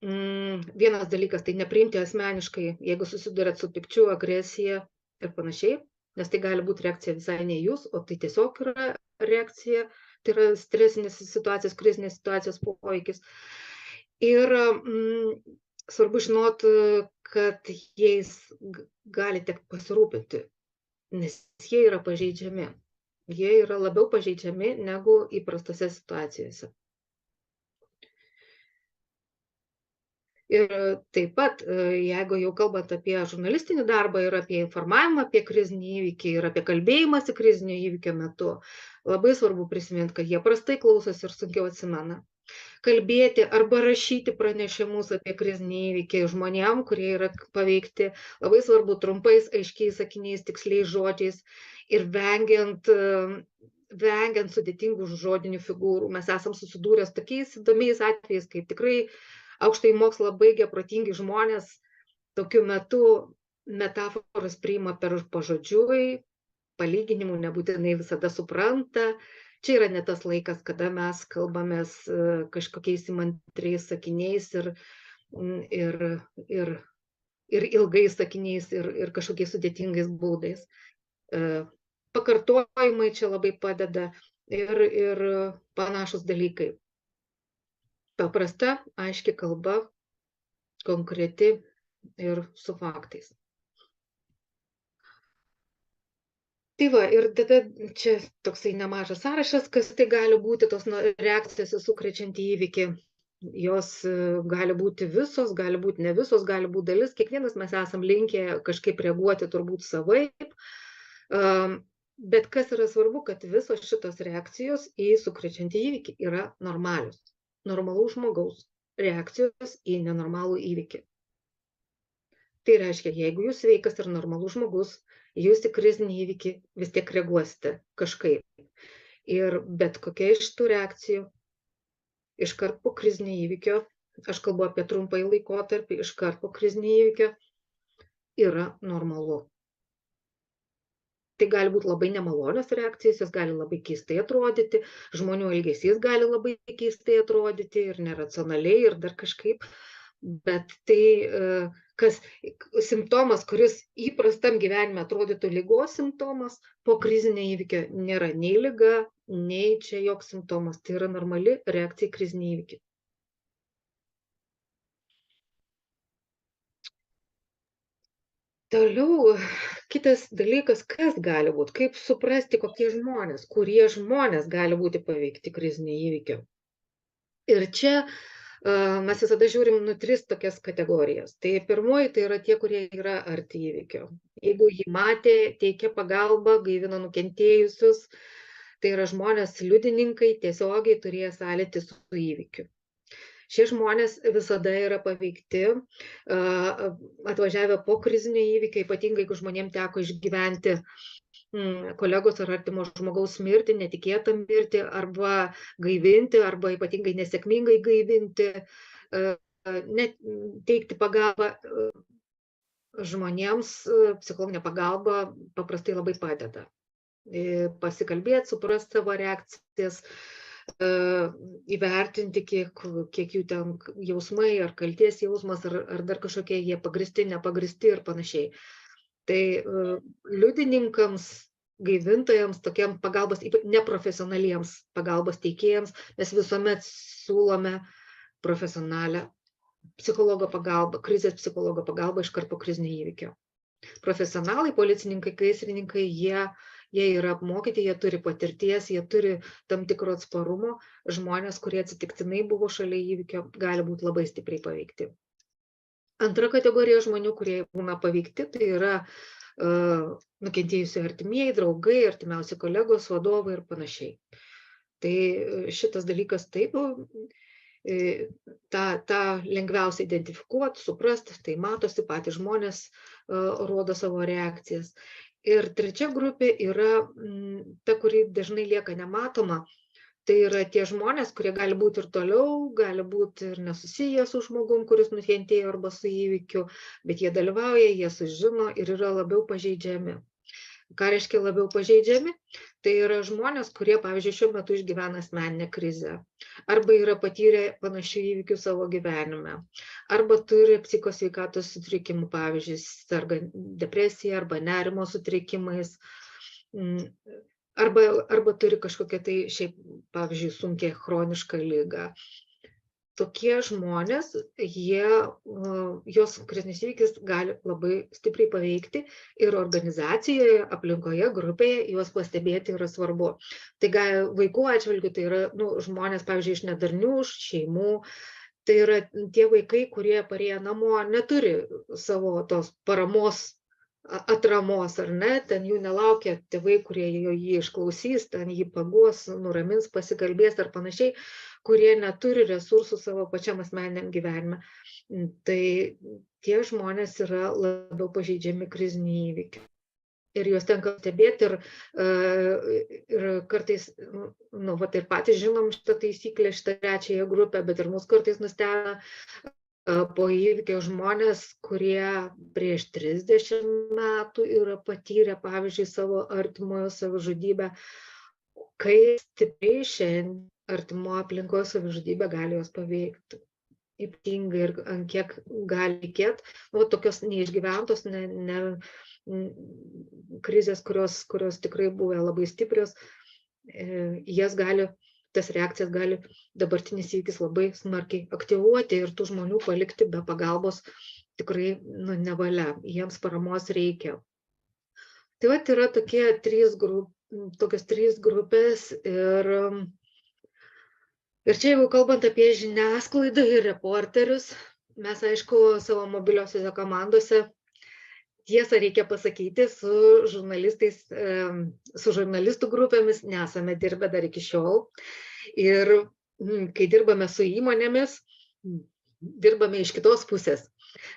vienas dalykas, tai nepriimti asmeniškai, jeigu susiduriat su pykčiu, agresija ir panašiai, nes tai gali būti reakcija visai ne jūs, o tai tiesiog yra reakcija, tai yra stresinės situacijos, krizinės situacijos poveikis. Ir svarbu žinoti, kad jais gali tekti pasirūpinti, nes jie yra pažeidžiami. Jie yra labiau pažeidžiami negu įprastose situacijose. Ir taip pat, jeigu jau kalbant apie žurnalistinį darbą ir apie informavimą apie krizinį įvykį ir apie kalbėjimąsi krizinio įvykio metu, labai svarbu prisiminti, kad jie prastai klausosi ir sunkiau atsimena. Kalbėti arba rašyti pranešimus apie krizinį įvykį žmonėm, kurie yra paveikti, labai svarbu trumpais, aiškiais sakiniais, tiksliais žodžiais ir vengiant sudėtingų žodinių figūrų. Mes esam susidūrę su tokiais įdomiais atvejais, kai tikrai aukštąjį mokslą baigę protingi žmonės tokiu metu metaforas priima per pažodžiui, palyginimų nebūtinai visada supranta. Čia yra ne tas laikas, kada mes kalbamės kažkokiais įmantriais sakiniais ir ilgais sakiniais ir kažkokiais sudėtingais būdais. Pakartojimai čia labai padeda ir panašus dalykai. Paprasta, aiški kalba, konkreti ir su faktais. Tai va, ir tada čia toksai nemažas sąrašas, kas tai gali būti tos reakcijos į sukrečiantį įvykį. Jos gali būti visos, gali būti ne visos, gali būti dalis. Kiekvienas mes esam linkę kažkaip reaguoti turbūt savaip. Bet kas yra svarbu, kad visos šitos reakcijos į sukrečiantį įvykį yra normalios. Normalaus žmogaus reakcijos į nenormalų įvykį. Tai reiškia, jeigu jūs sveikas ir normalus žmogus, jūs į krizinį įvykį vis tiek reaguosite kažkaip. Ir bet kokia iš tų reakcijų, iškart po krizinio įvykio, aš kalbu apie trumpąjį laikotarpį, iškart po krizinio įvykio, yra normalu. Tai gali būti labai nemalonios reakcijos, jos gali labai keistai atrodyti, žmonių elgesys gali labai keistai atrodyti ir neracionaliai ir dar kažkaip, bet tai simptomas, kuris įprastam gyvenime atrodytų ligos simptomas, po krizinio įvykio nėra nei liga, nei čia joks simptomas, tai yra normali reakcija į krizinį įvykį. Toliau, kitas dalykas, kas gali būti, kaip suprasti, kurie žmonės gali būti paveikti krizinio įvykio. Ir čia mes visada žiūrim 3 tokias kategorijas. Tai pirmoji, tai yra tie, kurie yra arti įvykio. Jeigu jį matė, teikė pagalbą, gaivino nukentėjusius, tai yra žmonės liudininkai tiesiogiai turėję sąlytį su įvykiu. Šie žmonės visada yra paveikti, atvažiavę po krizinio įvykio, ypatingai, jeigu žmonėms teko išgyventi kolegos ar artimo žmogaus mirtį, netikėtą mirtį, arba gaivinti, arba ypatingai nesėkmingai gaivinti, teikti pagalbą žmonėms, psichologinė pagalba paprastai labai padeda. Pasikalbėti, suprasti savo reakcijas, įvertinti, kiek jų ten jausmai, ar kalties jausmas, ar dar kažkokie jie pagristi, nepagristi ir panašiai. Tai liudininkams, gaivintojams, tokiam pagalbos, neprofesionaliems pagalbos teikėjams, mes visuomet siūlome profesionalią psichologo pagalbą, krizės psichologo pagalbą iškart po krizinio įvykio. Profesionalai, policininkai, gaisrininkai, jie yra apmokyti, jie turi patirties, jie turi tam tikro atsparumo. Žmonės, kurie atsitiktinai buvo šalia įvykio, gali būti labai stipriai paveikti. Antra kategorija žmonių, kurie būna paveikti, tai yra nukentėjusių artimieji, draugai, artimiausi kolegos, vadovai ir panašiai. Tai šitas dalykas taip, tą lengviausiai identifikuoti, suprasti, tai matosi, patys žmonės rodo savo reakcijas. Ir trečia grupė yra ta, kuri dažnai lieka nematoma. Tai yra tie žmonės, kurie gali būti ir toliau, gali būti ir nesusiję su žmogum, kuris nukentėjo arba su įvykiu, bet jie dalyvauja, jie sužino ir yra labiau pažeidžiami. Ką reiškia labiau pažeidžiami? Tai yra žmonės, kurie, pavyzdžiui, šiuo metu išgyvena asmeninę krizę, arba yra patyrę panašių įvykių savo gyvenime, arba turi psichosveikatos sutrikimų, pavyzdžiui, serga depresija arba nerimo sutrikimais, arba turi kažkokią tai šiaip, pavyzdžiui, sunkią chronišką ligą. Tokie žmonės, jos krizinis įvykis gali labai stipriai paveikti ir organizacijoje, aplinkoje, grupėje juos pastebėti yra svarbu. Tai vaikų atžvilgiu tai yra žmonės, pavyzdžiui, iš nedarnių šeimų, Tai yra tie vaikai, kurie parėję namo neturi savo tos paramos atramos, ar ne, ten jų nelaukia tėvai, kurie jį išklausys, ten jį paguos, nuramins, pasikalbės ar panašiai, kurie neturi resursų savo pačiam asmeniniam gyvenime. Tai tie žmonės yra labiau pažeidžiami krizinių įvykių. Ir juos tenka stebėti ir kartais, vat ir patys žinom šitą taisyklę, šitą trečiąją grupę, bet ir mus kartais nustebina po įvykio žmonės, kurie prieš 30 metų yra patyrę, pavyzdžiui, savo artimojo savižudybę, kaip stipriai šiandien artimo aplinkoje savižudybė gali juos paveikti. Ypatingai ir ant kiek gali reikėti, tokios neišgyventos, krizės, kurios tikrai buvo labai stiprios, tas reakcijas gali dabartinis įvykis labai smarkiai aktyvuoti ir tų žmonių palikti be pagalbos tikrai nevalia, jiems paramos reikia. Tai vat yra tokios 3 grupės ir čia jeigu kalbant apie žiniasklaidą ir reporterius, mes aišku savo mobiliosiose komandose, tiesą reikia pasakyti, su žurnalistų grupėmis nesame dirbę dar iki šiol. Ir kai dirbame su įmonėmis, dirbame iš kitos pusės.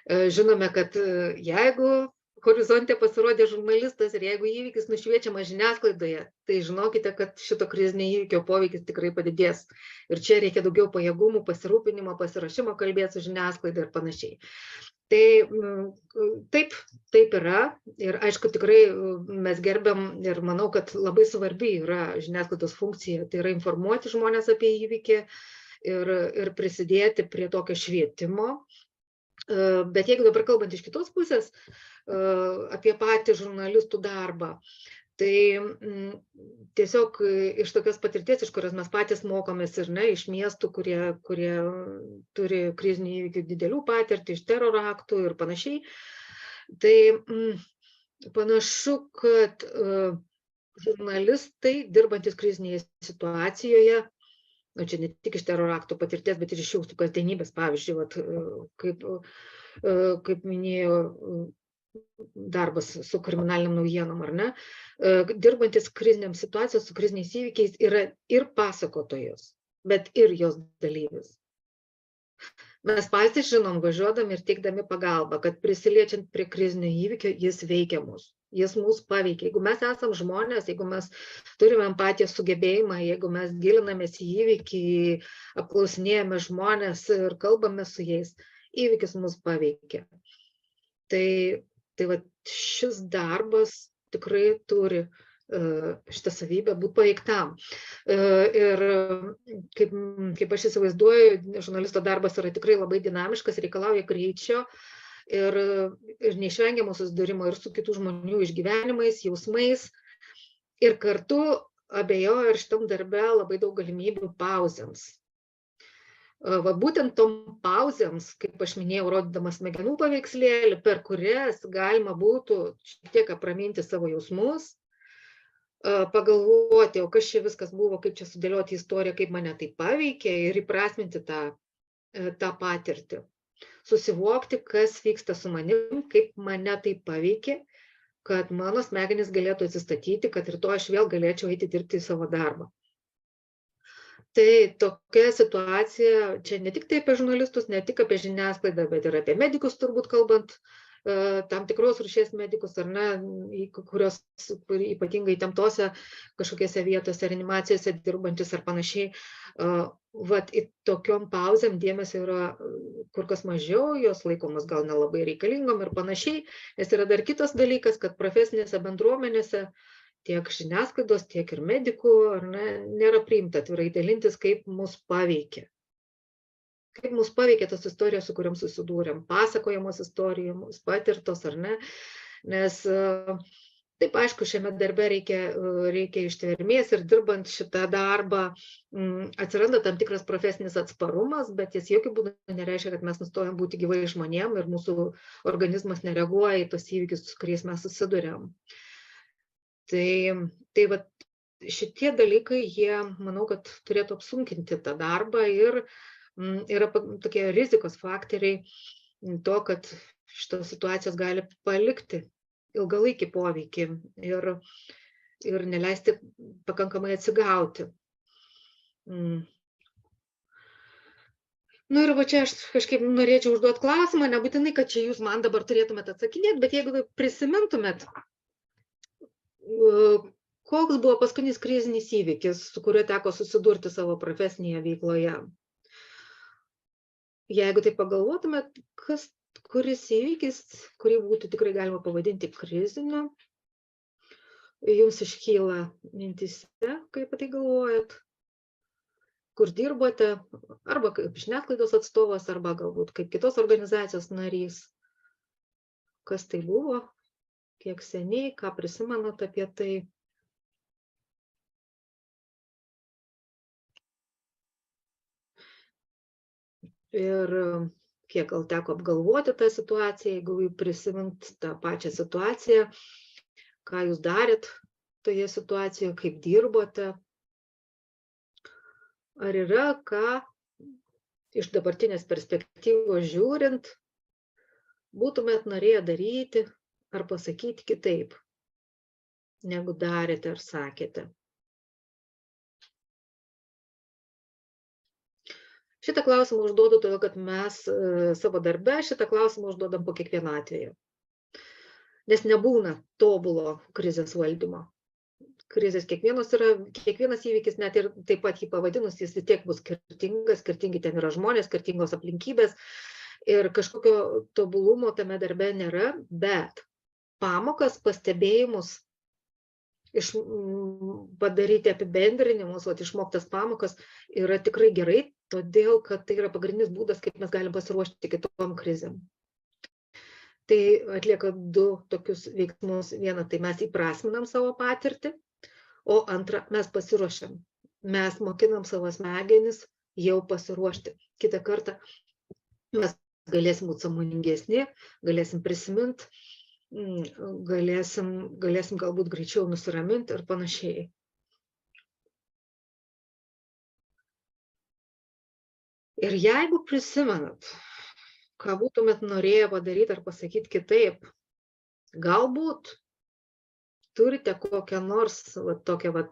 Žinome, kad jeigu horizonte pasirodė žurnalistas ir jeigu įvykis nušviečiamas žiniasklaidoje, tai žinokite, kad šito krizinio įvykio poveikis tikrai padidės. Ir čia reikia daugiau pajėgumų, pasirūpinimo, pasiruošimo kalbėti su žiniasklaida ir panašiai. Tai taip yra ir aišku tikrai mes gerbiam ir manau, kad labai svarbi yra žiniasklaidos funkcija, tai yra informuoti žmonės apie įvykį ir prisidėti prie tokio švietimo. Bet jeigu dabar kalbant iš kitos pusės apie patį žurnalistų darbą, tai tiesiog iš tokios patirties, iš kurios mes patys mokomės ir iš miestų, kurie turi krizinių įvykių didelių patirtį, iš teroro aktų ir panašiai, tai panašu, kad žurnalistai, dirbantis krizinėje situacijoje, čia ne tik iš teroro aktų patirties, bet ir iš jūsų kasdienybės, pavyzdžiui, kaip minėjau, darbas su kriminaliniam naujienom, ar ne, dirbantis kriziniam situacijos, su kriziniais įvykiais yra ir pasakotojas, bet ir jos dalyvis. Mes patys žinom, važiuodami ir teikdami pagalbą, kad prisiliečiant prie krizinio įvykio, jis veikia mus, jis mus paveikia. Jeigu mes esam žmonės, jeigu mes turime empatijos sugebėjimą, jeigu mes gilinamės į įvykį, apklausinėjame žmonės ir kalbame su jais, įvykis mus paveikia. Tai va, šis darbas tikrai turi šitą savybę būti paveiktam. Ir kaip aš įsivaizduoju, žurnalisto darbas yra tikrai labai dinamiškas, reikalauja greičio ir neišvengiamo susidūrimo ir su kitų žmonių išgyvenimais, jausmais. Ir kartu abejoju, ir šitam darbe labai daug galimybių pauzėms. Va būtent tom pauzėms, kaip aš minėjau, rodydamas smegenų paveikslėlį, per kurias galima būtų šiek tiek apraminti savo jausmus, pagalvoti, o kas čia viskas buvo, kaip čia sudėlioti istoriją, kaip mane tai paveikė ir įprasminti tą patirtį. Susivokti, kas vyksta su manim, kaip mane tai paveikė, kad mano smegenys galėtų atsistatyti, kad rytoj aš vėl galėčiau eiti dirbti į savo darbą. Tai tokia situacija, čia ne tik tai apie žurnalistus, ne tik apie žiniasklaidą, bet ir apie medikus turbūt kalbant, tam tikros rūšies medikus, ar ne, kurios ypatingai įtemptose kažkokiose vietose, reanimacijose dirbantis ar panašiai. Vat į tokiom pauzėm dėmesio yra kur kas mažiau, jos laikomos gal nelabai reikalingom ir panašiai, nes yra dar kitas dalykas, kad profesinėse bendruomenėse tiek žiniasklaidos, tiek ir medikų, ar ne, nėra priimta atvirai dalintis, kaip mus paveikė. Kaip mus paveikė tos istorijos, su kuriam susidūrėm, pasakojamos istorijos, patirtos, ar ne. Nes taip, aišku, šiame darbe reikia ištvermės ir dirbant šitą darbą atsiranda tam tikras profesinis atsparumas, bet jis jokių būdų nereiškia, kad mes nustojam būti gyvai žmonėm ir mūsų organizmas nereaguoja į tos įvykius, su kuriais mes susidūrėm. Tai va, šitie dalykai, jie, manau, kad turėtų apsunkinti tą darbą ir yra tokie rizikos faktoriai to, kad šitos situacijos gali palikti ilgalaikį poveikį ir neleisti pakankamai atsigauti. Nu ir va čia aš kažkaip norėčiau užduoti klausimą, nebūtinai, kad čia jūs man dabar turėtumėt atsakinėti, bet jeigu prisimintumėt, koks buvo paskutinis krizinis įvykis, su kuriuo teko susidurti savo profesinėje veikloje. Jeigu tai pagalvotumėt, kuris įvykis, kurį būtų tikrai galima pavadinti kriziniu, jums iškyla mintyse, kaip apie tai galvojat, kur dirbote, arba kaip žiniasklaidos atstovas, arba galbūt kaip kitos organizacijos narys. Kas tai buvo, kiek seniai, ką prisimenat apie tai? Ir kiek gal teko apgalvoti tą situaciją, jeigu prisimint tą pačią situaciją, ką jūs darėt toje situacijoje, kaip dirbote. Ar yra ką iš dabartinės perspektyvos žiūrint, būtumėt norėję daryti ar pasakyti kitaip, negu darėte ar sakėte? Šitą klausimą užduodu todėl, kad mes savo darbe šitą klausimą užduodam po kiekvieno atveju. Nes nebūna tobulo krizės valdymo. Krizės kiekvienas įvykis, net ir taip pat jį pavadinus, jis vis tiek bus skirtingas, skirtingi ten yra žmonės, skirtingos aplinkybės ir kažkokio tobulumo tame darbe nėra, bet pamokas, pastebėjimus, padaryti apibendrinimus, išmoktas pamokas yra tikrai gerai, todėl kad tai yra pagrindinis būdas, kaip mes galim pasiruošti kitom krizėm. Tai atlieka du tokius veiksmus. Viena, tai mes įprasminam savo patirtį, o antra, mes pasiruošiam. Mes mokinam savo smegenis jau pasiruošti. Kitą kartą mes galėsim būti sąmoningesni, galėsim prisiminti, galėsim galbūt greičiau nusiraminti ir panašiai. Ir jeigu prisimenat, ką būtumėt norėję padaryti ar pasakyti kitaip, galbūt turite kokią nors tokią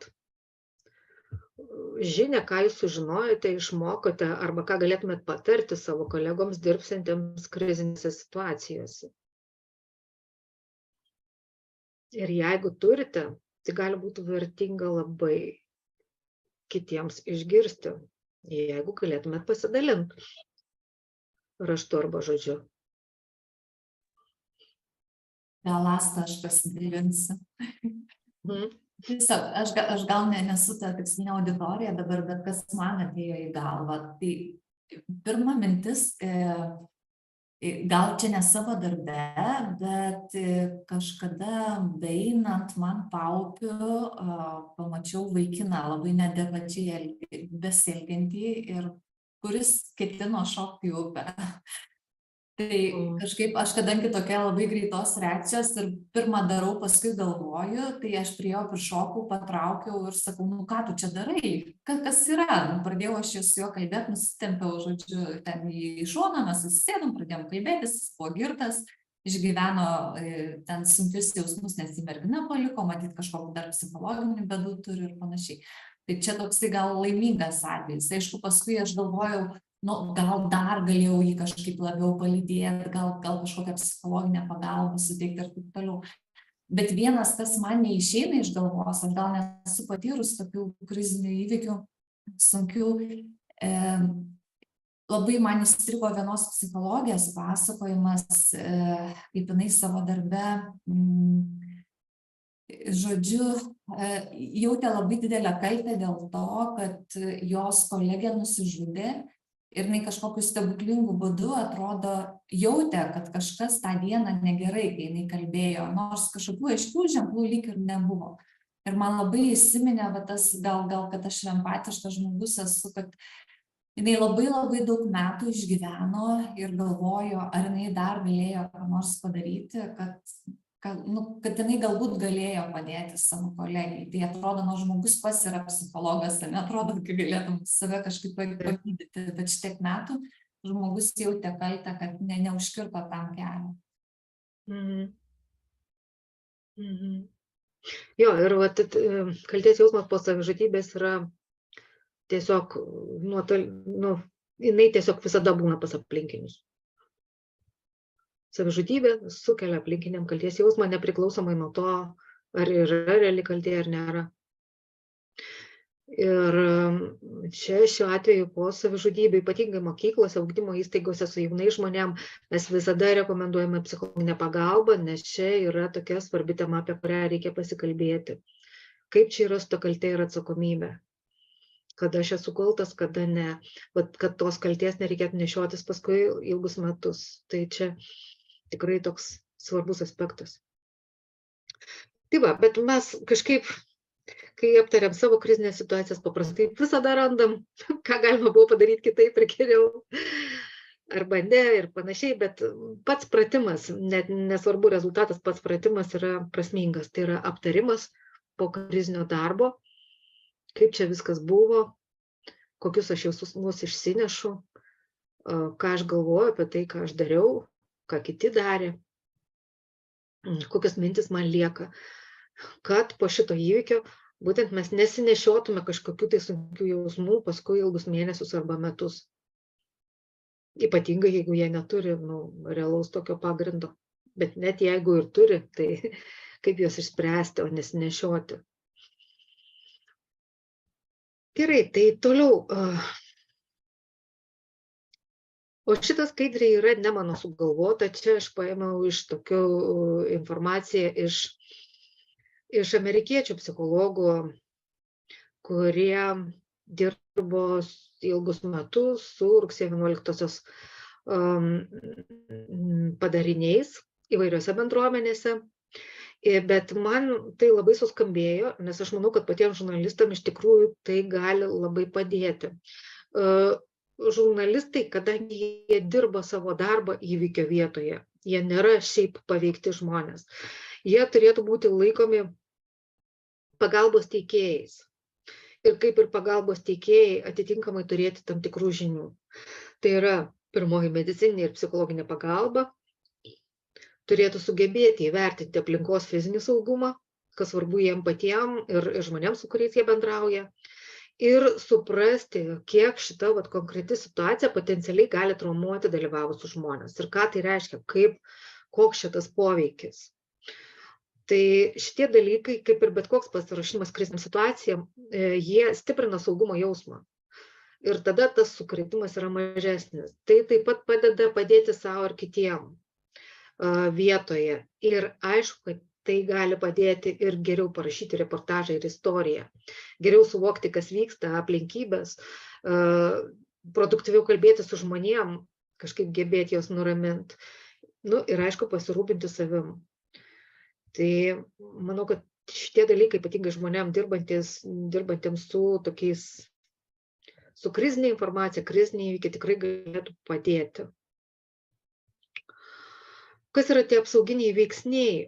žinią, ką jūs sužinojote, išmokote, arba ką galėtumėt patarti savo kolegoms dirbsintiems krizinėse situacijose. Ir jeigu turite, tai gali būti vertinga labai kitiems išgirsti, jeigu galėtumėt pasidalinti raštu arba žodžiu. Gal Asta, aš pasidalinsiu. Tiesiog, aš gal nesu ta tikslinė auditorija dabar, bet kas man atėjo į galvą. Tai pirma mintis, gal čia ne savo darbe, bet kažkada beeinant man paupiu, pamačiau vaikiną labai neadekvačiai besielgiantį ir kuris ketino šokti į upę. Tai kažkaip aš, kadangi tokia labai greitos reakcijos ir pirmą darau, paskui galvoju, tai aš priėjau, prišokau, patraukiau ir sakau, nu ką tu čia darai, kas yra? Pradėjau aš su juo kalbėti, nusitempiau, žodžiu, ten į šoną, mes susėdom, pradėjom kalbėtis, jis buvo girtas, išgyveno ten sunkius jausmus, nes į merginą paliko, matyt kažkokį dar psichologinių bėdų turi ir panašiai. Tai čia toksai gal laimingas atvejis. Aišku, paskui aš galvojau, gal dar galėjau jį kažkaip labiau palydėti, gal kažkokią psichologinę pagalbą suteikti ir taip toliau. Bet vienas, kas man neišeina iš galvos, aš gal nesu patyrus tokių krizinių įvykių, sunkių, labai man įstrigo vienos psichologijos pasakojimas, kaip jinai savo darbe, žodžiu, jautė labai didelę kaltę dėl to, kad jos kolegė nusižudė. Ir jinai kažkokiu stebuklingu būdu atrodo jautė, kad kažkas tą dieną negerai, kai jinai kalbėjo, nors kažkokių aiškių ženklų lyg ir nebuvo. Ir man labai įsiminė, tas gal, kad aš empatiškas žmogus esu, kad jinai labai daug metų išgyveno ir galvojo, ar jinai dar galėjo ką nors padaryti, kad jinai galbūt galėjo padėti savo kolegijai. Tai atrodo, žmogus pats yra psichologas, neatrodo, kad galėtum save kažkaip pagydyti, bet šitiek metų žmogus jautė kaltę, kad neužkirto tam kelio. Jo, ir kaltės jausmas po savižudybės yra tiesiog, jinai tiesiog visada būna pas aplinkinius. Savižudybė sukelia aplinkiniam kaltės jausmą, nepriklausomai nuo to, ar yra reali kaltė ar nėra. Ir čia šiuo atveju po savižudybė, ypatingai mokyklose, ugdymo įstaigose su jaunais žmonėmis, mes visada rekomenduojame psichologinę pagalbą, nes čia yra tokia svarbi tema, apie kurią reikia pasikalbėti. Kaip čia yra su ta kaltė ir atsakomybė? Kada aš esu kaltas, kada ne. Kad tos kaltės nereikėtų nešiotis paskui ilgus metus. Tai čia tikrai toks svarbus aspektas. Tai va, bet mes kažkaip, kai aptariam savo krizinės situacijas, paprastai visada randam, ką galima buvo padaryti kitaip ir geriau, arba ne ir panašiai, bet pats pratimas, net nesvarbu rezultatas, pats pratimas yra prasmingas. Tai yra aptarimas po krizinio darbo, kaip čia viskas buvo, kokius aš jausmus išsinešu, ką aš galvoju apie tai, ką aš dariau, ką kiti darė, kokios mintis man lieka, kad po šito įvykio būtent mes nesinešiotume kažkokių tai sunkių jausmų paskui ilgus mėnesius arba metus. Ypatingai, jeigu jie neturi realaus tokio pagrindo. Bet net jeigu ir turi, tai kaip juos išspręsti, o nesinešioti. Gerai, tai toliau. O šita skaidrė yra ne mano sugalvota. Čia aš paėmiau iš tokių informaciją iš amerikiečių psichologų, kurie dirbo ilgus metus su rugsėjo 11-osios padariniais įvairiose bendruomenėse. Bet man tai labai suskambėjo, nes aš manau, kad patiems žurnalistams iš tikrųjų tai gali labai padėti. Žurnalistai, kadangi jie dirba savo darbą įvykio vietoje, jie nėra šiaip paveikti žmonės. Jie turėtų būti laikomi pagalbos teikėjais. Ir kaip ir pagalbos teikėjai atitinkamai turėti tam tikrų žinių. Tai yra pirmoji medicininė ir psichologinė pagalba, turėtų sugebėti įvertinti aplinkos fizinį saugumą, kas svarbu jiem patiem ir žmonėms, su kuriais jie bendrauja, ir suprasti, kiek šita konkreti situacija potencialiai gali traumuoti dalyvavusius žmonės ir ką tai reiškia, koks šitas poveikis. Tai šitie dalykai, kaip ir bet koks pasiruošimas krizinėm situacijom, jie stiprina saugumo jausmą. Ir tada tas sukrėtimas yra mažesnis. Tai taip pat padeda padėti savo ir kitiem vietoje. Ir aišku, kad tai gali padėti ir geriau parašyti reportažą ir istoriją. Geriau suvokti, kas vyksta, aplinkybės, produktyviau kalbėti su žmonėm, kažkaip gebėti juos nuraminti. Ir aišku, pasirūpinti savim. Tai manau, kad šitie dalykai, ypatingai žmonėm dirbantiems su krizinė informacija, kriziniai įvykiai tikrai galėtų padėti. Kas yra tie apsauginiai veiksniai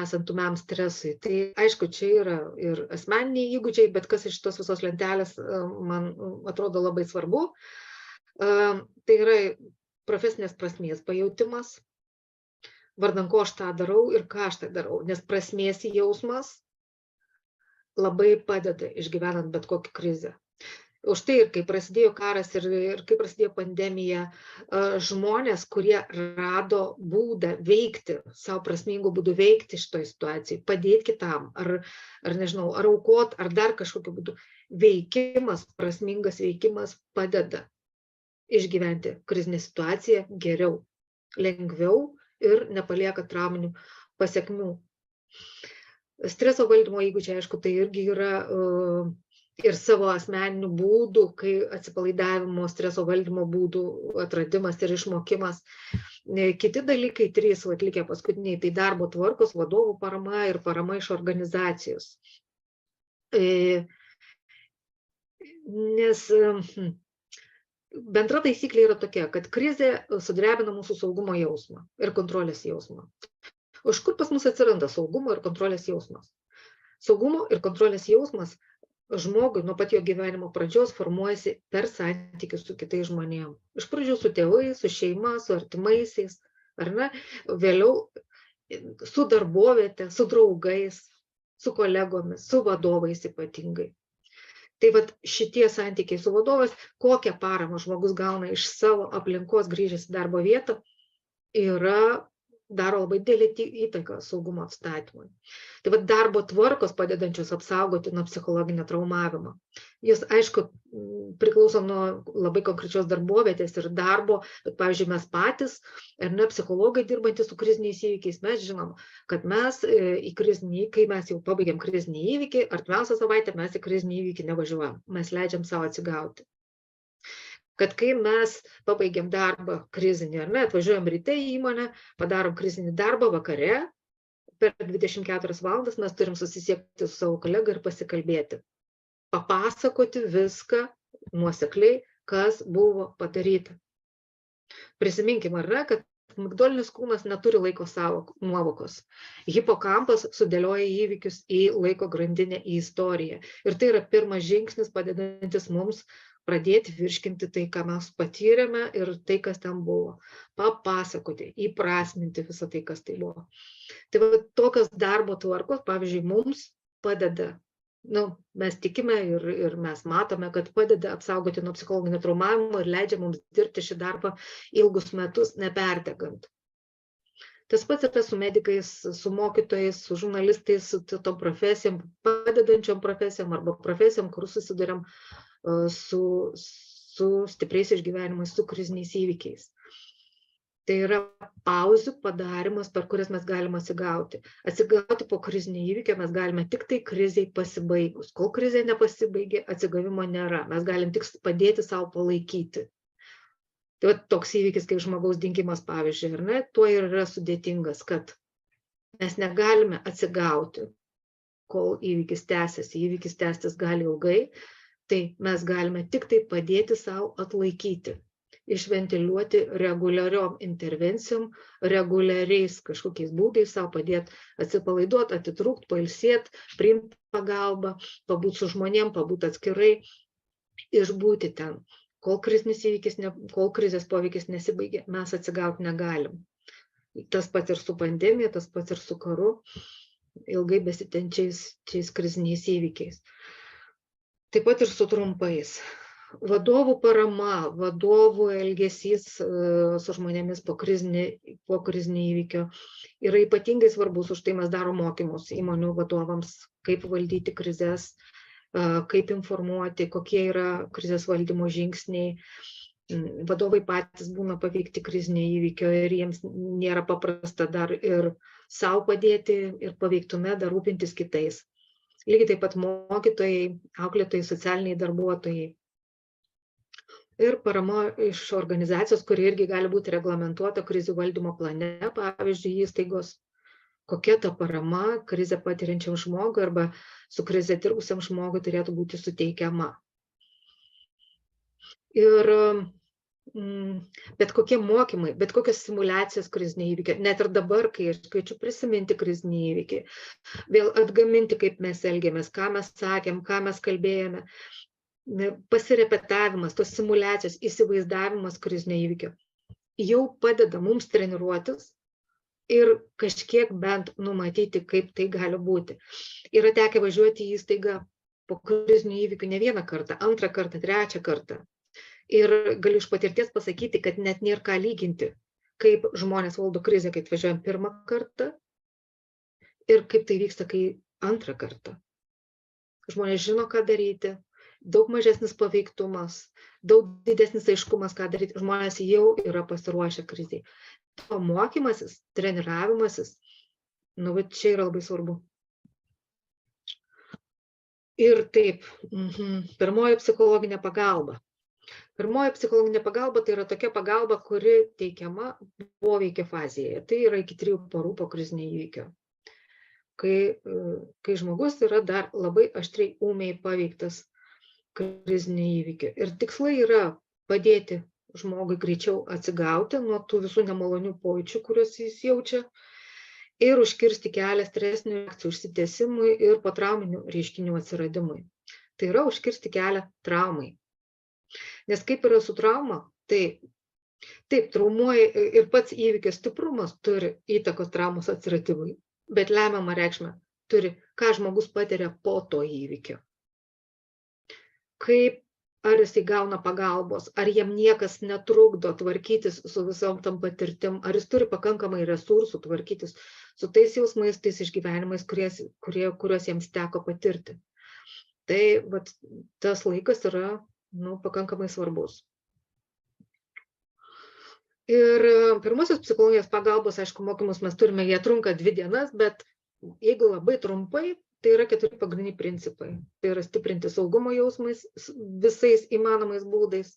esant ūmiam stresui? Tai aišku, čia yra ir asmeniniai įgūdžiai, bet kas iš tos visos lentelės man atrodo labai svarbu. Tai yra profesinės prasmės pajautimas. Vardan ko aš tą darau ir ką aš tai darau, nes prasmės jausmas labai padeda išgyvenant bet kokią krizę. Už tai ir kai prasidėjo karas ir kai prasidėjo pandemija, žmonės, kurie rado būdą veikti, savo prasmingų būdų veikti šitoj situacijai, padėti kitam, ar nežinau, ar aukot, ar dar kažkokiu būdu, veikimas, prasmingas veikimas padeda išgyventi krizinę situaciją geriau, lengviau ir nepalieka trauminių pasekmių. Streso valdymo įgūdžiai, aišku, tai irgi yra ir savo asmeninių būdų, kai atsipalaidavimo, streso valdymo būdų atradimas ir išmokimas. Kiti dalykai, 3 atlikę paskutiniai, tai darbo tvarkos, vadovų parama ir parama iš organizacijos. Nes bendra taisyklė yra tokia, kad krizė sudrebina mūsų saugumo jausmą ir kontrolės jausmą. O iš kur pas mus atsiranda saugumo ir kontrolės jausmas? Saugumo ir kontrolės jausmas žmogui nuo pat jo gyvenimo pradžios formuojasi per santykius su kitais žmonėmis. Iš pradžių su tėvais, su šeima, su artimaisiais, ar ne? Vėliau su darboviete, su draugais, su kolegomis, su vadovais ypatingai. Tai vat šitie santykiai su vadovas, kokią paramą žmogus gauna iš savo aplinkos grįžęs į darbo vietą, daro labai didelį įtaką saugumo atstatymui. Tai vat darbo tvarkos padedančios apsaugoti nuo psichologinio traumavimo. Jis, aišku, priklauso nuo labai konkrečios darbovietės ir darbo, bet, pavyzdžiui, mes patys, ar ne, psichologai dirbantys su kriziniais įvykiais, mes žinom, kad mes kai mes jau pabaigiam krizinį įvykį, artimiausią savaitę mes į krizinį įvykį nevažiuojam, mes leidžiam savo atsigauti. Kad kai mes pabaigiam darbą krizinį, ar ne, atvažiuojam ryte į įmonę, padarom krizinį darbą vakare, per 24 valandas mes turim susisiekti su savo kolega ir pasikalbėti. Papasakoti viską nuosekliai, kas buvo padaryta. Prisiminkim, ar ne, kad migdolinis kūnas neturi laiko sąvokų, nuovokos. Hipokampas sudėlioja įvykius į laiko grandinę, į istoriją. Ir tai yra pirmas žingsnis padedantis mums pradėti virškinti tai, ką mes patyrėme ir tai, kas ten buvo. Papasakoti, įprasminti visą tai, kas tai buvo. Tai va, tokios darbo tvarkos, pavyzdžiui, mums padeda, mes tikime ir mes matome, kad padeda apsaugoti nuo psichologinio traumavimo ir leidžia mums dirbti šį darbą ilgus metus neperdegant. Tas pats yra su medikais, su mokytojais, su žurnalistais, su tom profesijom, padedančiom profesijom arba profesijom, kur susiduriam su stipriais išgyvenimais, su kriziniais įvykiais. Tai yra pauzių padarimas, per kurias mes galime atsigauti. Atsigauti po krizinio įvykio mes galime tik tai krizei pasibaigus. Kol krizė nepasibaigė, atsigavimo nėra. Mes galim tik padėti savo palaikyti. Tai va, toks įvykis kaip žmogaus dingimas, pavyzdžiui, ar ne, tuo ir yra sudėtingas, kad mes negalime atsigauti, kol įvykis tęsiasi. Įvykis tęstis gali ilgai, tai mes galime tik tai padėti savo atlaikyti, išventiliuoti reguliariom intervencijom, reguliariais kažkokiais būdais savo padėti atsipalaiduoti, atitrūkti, pailsėti, priimti pagalbą, pabūti su žmonėm, pabūti atskirai, išbūti ten. Kol krizės poveikis nesibaigė, mes atsigauti negalim. Tas pats ir su pandemija, tas pats ir su karu, ilgai besitenčiais kriziniais įvykiais. Taip pat ir su trumpais. Vadovų parama, vadovų elgesys su žmonėmis po krizinio įvykio yra ypatingai svarbus, už tai mes darom mokymus įmonių vadovams, kaip valdyti krizes, kaip informuoti, kokie yra krizės valdymo žingsniai. Vadovai patys būna paveikti krizinio įvykio ir jiems nėra paprasta dar ir savo padėti ir paveiktume dar rūpintis kitais. Lygiai taip pat mokytojai, auklėtojai, socialiniai darbuotojai. Ir parama iš organizacijos, kuri irgi gali būti reglamentuota krizių valdymo plane, pavyzdžiui, įstaigos, kokia ta parama krizę patiriančiam žmogui arba su krize dirbusiam žmogui turėtų būti suteikiama. Ir bet kokie mokymai, bet kokios simulacijos krizinio įvykio, net ir dabar, kai aš kviečiu prisiminti krizinį įvykį, vėl atgaminti, kaip mes elgėmės, ką mes sakėm, ką mes kalbėjome, pasirepetavimas, tos simulacijos, įsivaizdavimas krizinio įvykio jau padeda mums treniruotis ir kažkiek bent numatyti, kaip tai gali būti. Yra tekę važiuoti į įstaigą po krizinių įvykių ne vieną kartą, antrą kartą, trečią kartą. Ir galiu iš patirties pasakyti, kad net nėra ką lyginti, kaip žmonės valdo krizę, kai atvažiuojam pirmą kartą ir kaip tai vyksta, kai antrą kartą. Žmonės žino, ką daryti, daug mažesnis paveiktumas, daug didesnis aiškumas, ką daryti. Žmonės jau yra pasiruošę kriziai. To mokymasis, treniravimasis, čia yra labai svarbu. Ir taip, pirmoji psichologinė pagalba. Pirmoji psichologinė pagalba tai yra tokia pagalba, kuri teikiama poveikio fazėje. Tai yra iki 3 parų po krizinio įvykio. Kai žmogus yra dar labai aštriai ūmiai paveiktas krizinio įvykio. Ir tikslai yra padėti žmogui greičiau atsigauti nuo tų visų nemalonių pojūčių, kuriuos jis jaučia. ir užkirsti kelią stresinių reakcijų užsitęsimui ir potrauminių reiškinių atsiradimui. Tai yra užkirsti kelią traumai. Nes kaip yra su trauma, tai taip, traumuoja ir pats įvykio stiprumas turi įtakos traumos atsiradimui, bet lemiamą reikšmę turi, ką žmogus patiria po to įvykio. Kaip, ar jisai gauna pagalbos, ar jam niekas netrukdo tvarkytis su visom tam patirtim, ar jis turi pakankamai resursų tvarkytis su tais jausmais, tais išgyvenimais, kuriuos jiems teko patirti. Tai vat, tas laikas yra pakankamai svarbus. Ir pirmasis psichologinės pagalbos, aišku, mokymus mes turime, jie trunka 2 dienas, bet jeigu labai trumpai, tai yra 4 pagrindiniai principai. Tai yra stiprinti saugumo jausmais visais įmanomais būdais,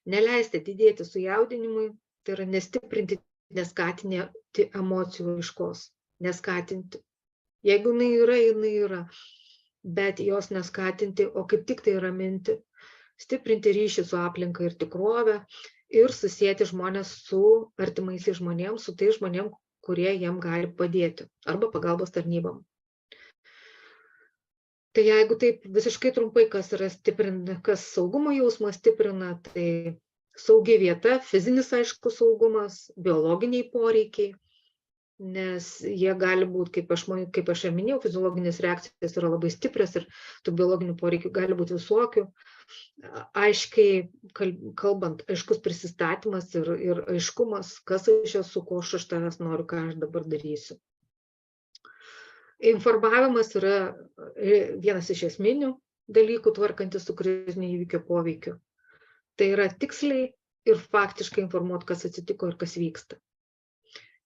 neleisti didėti sujaudinimui, tai yra nestiprinti, neskatinti emocijų raiškos, neskatinti. Jeigu jinai yra, bet jos neskatinti, o kaip tik tai raminti, stiprinti ryšį su aplinka ir tikrove ir susieti žmonės su artimaisiais žmonėms, su tais žmonėms, kurie jiem gali padėti, arba pagalbos tarnybom. Tai jeigu taip visiškai trumpai, kas saugumo jausmą stiprina, tai saugi vieta, fizinis aišku saugumas, biologiniai poreikiai, nes jie gali būti, kaip aš ir minėjau, fiziologinės reakcijos yra labai stiprios ir tų biologinių poreikių gali būti visokių. Aiškiai kalbant, aiškus prisistatymas ir aiškumas, kas aš esu, ko aš iš tavęs noriu, ką aš dabar darysiu. Informavimas yra vienas iš esminių dalykų tvarkantis su krizinio įvykio poveikiu. Tai yra tiksliai ir faktiškai informuoti, kas atsitiko ir kas vyksta.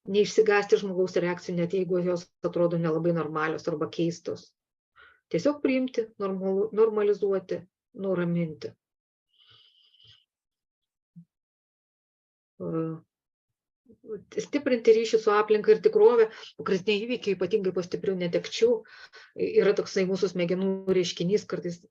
Neišsigąsti žmogaus reakcijų, net jeigu jos atrodo nelabai normalios arba keistos. Tiesiog priimti, normalizuoti, nuraminti. Stiprinti ryšį su aplinka ir tikrove, kriziniai įvykiai, ypatingai po stiprių netekčių, yra toksai mūsų smegenų reiškinys, kartais,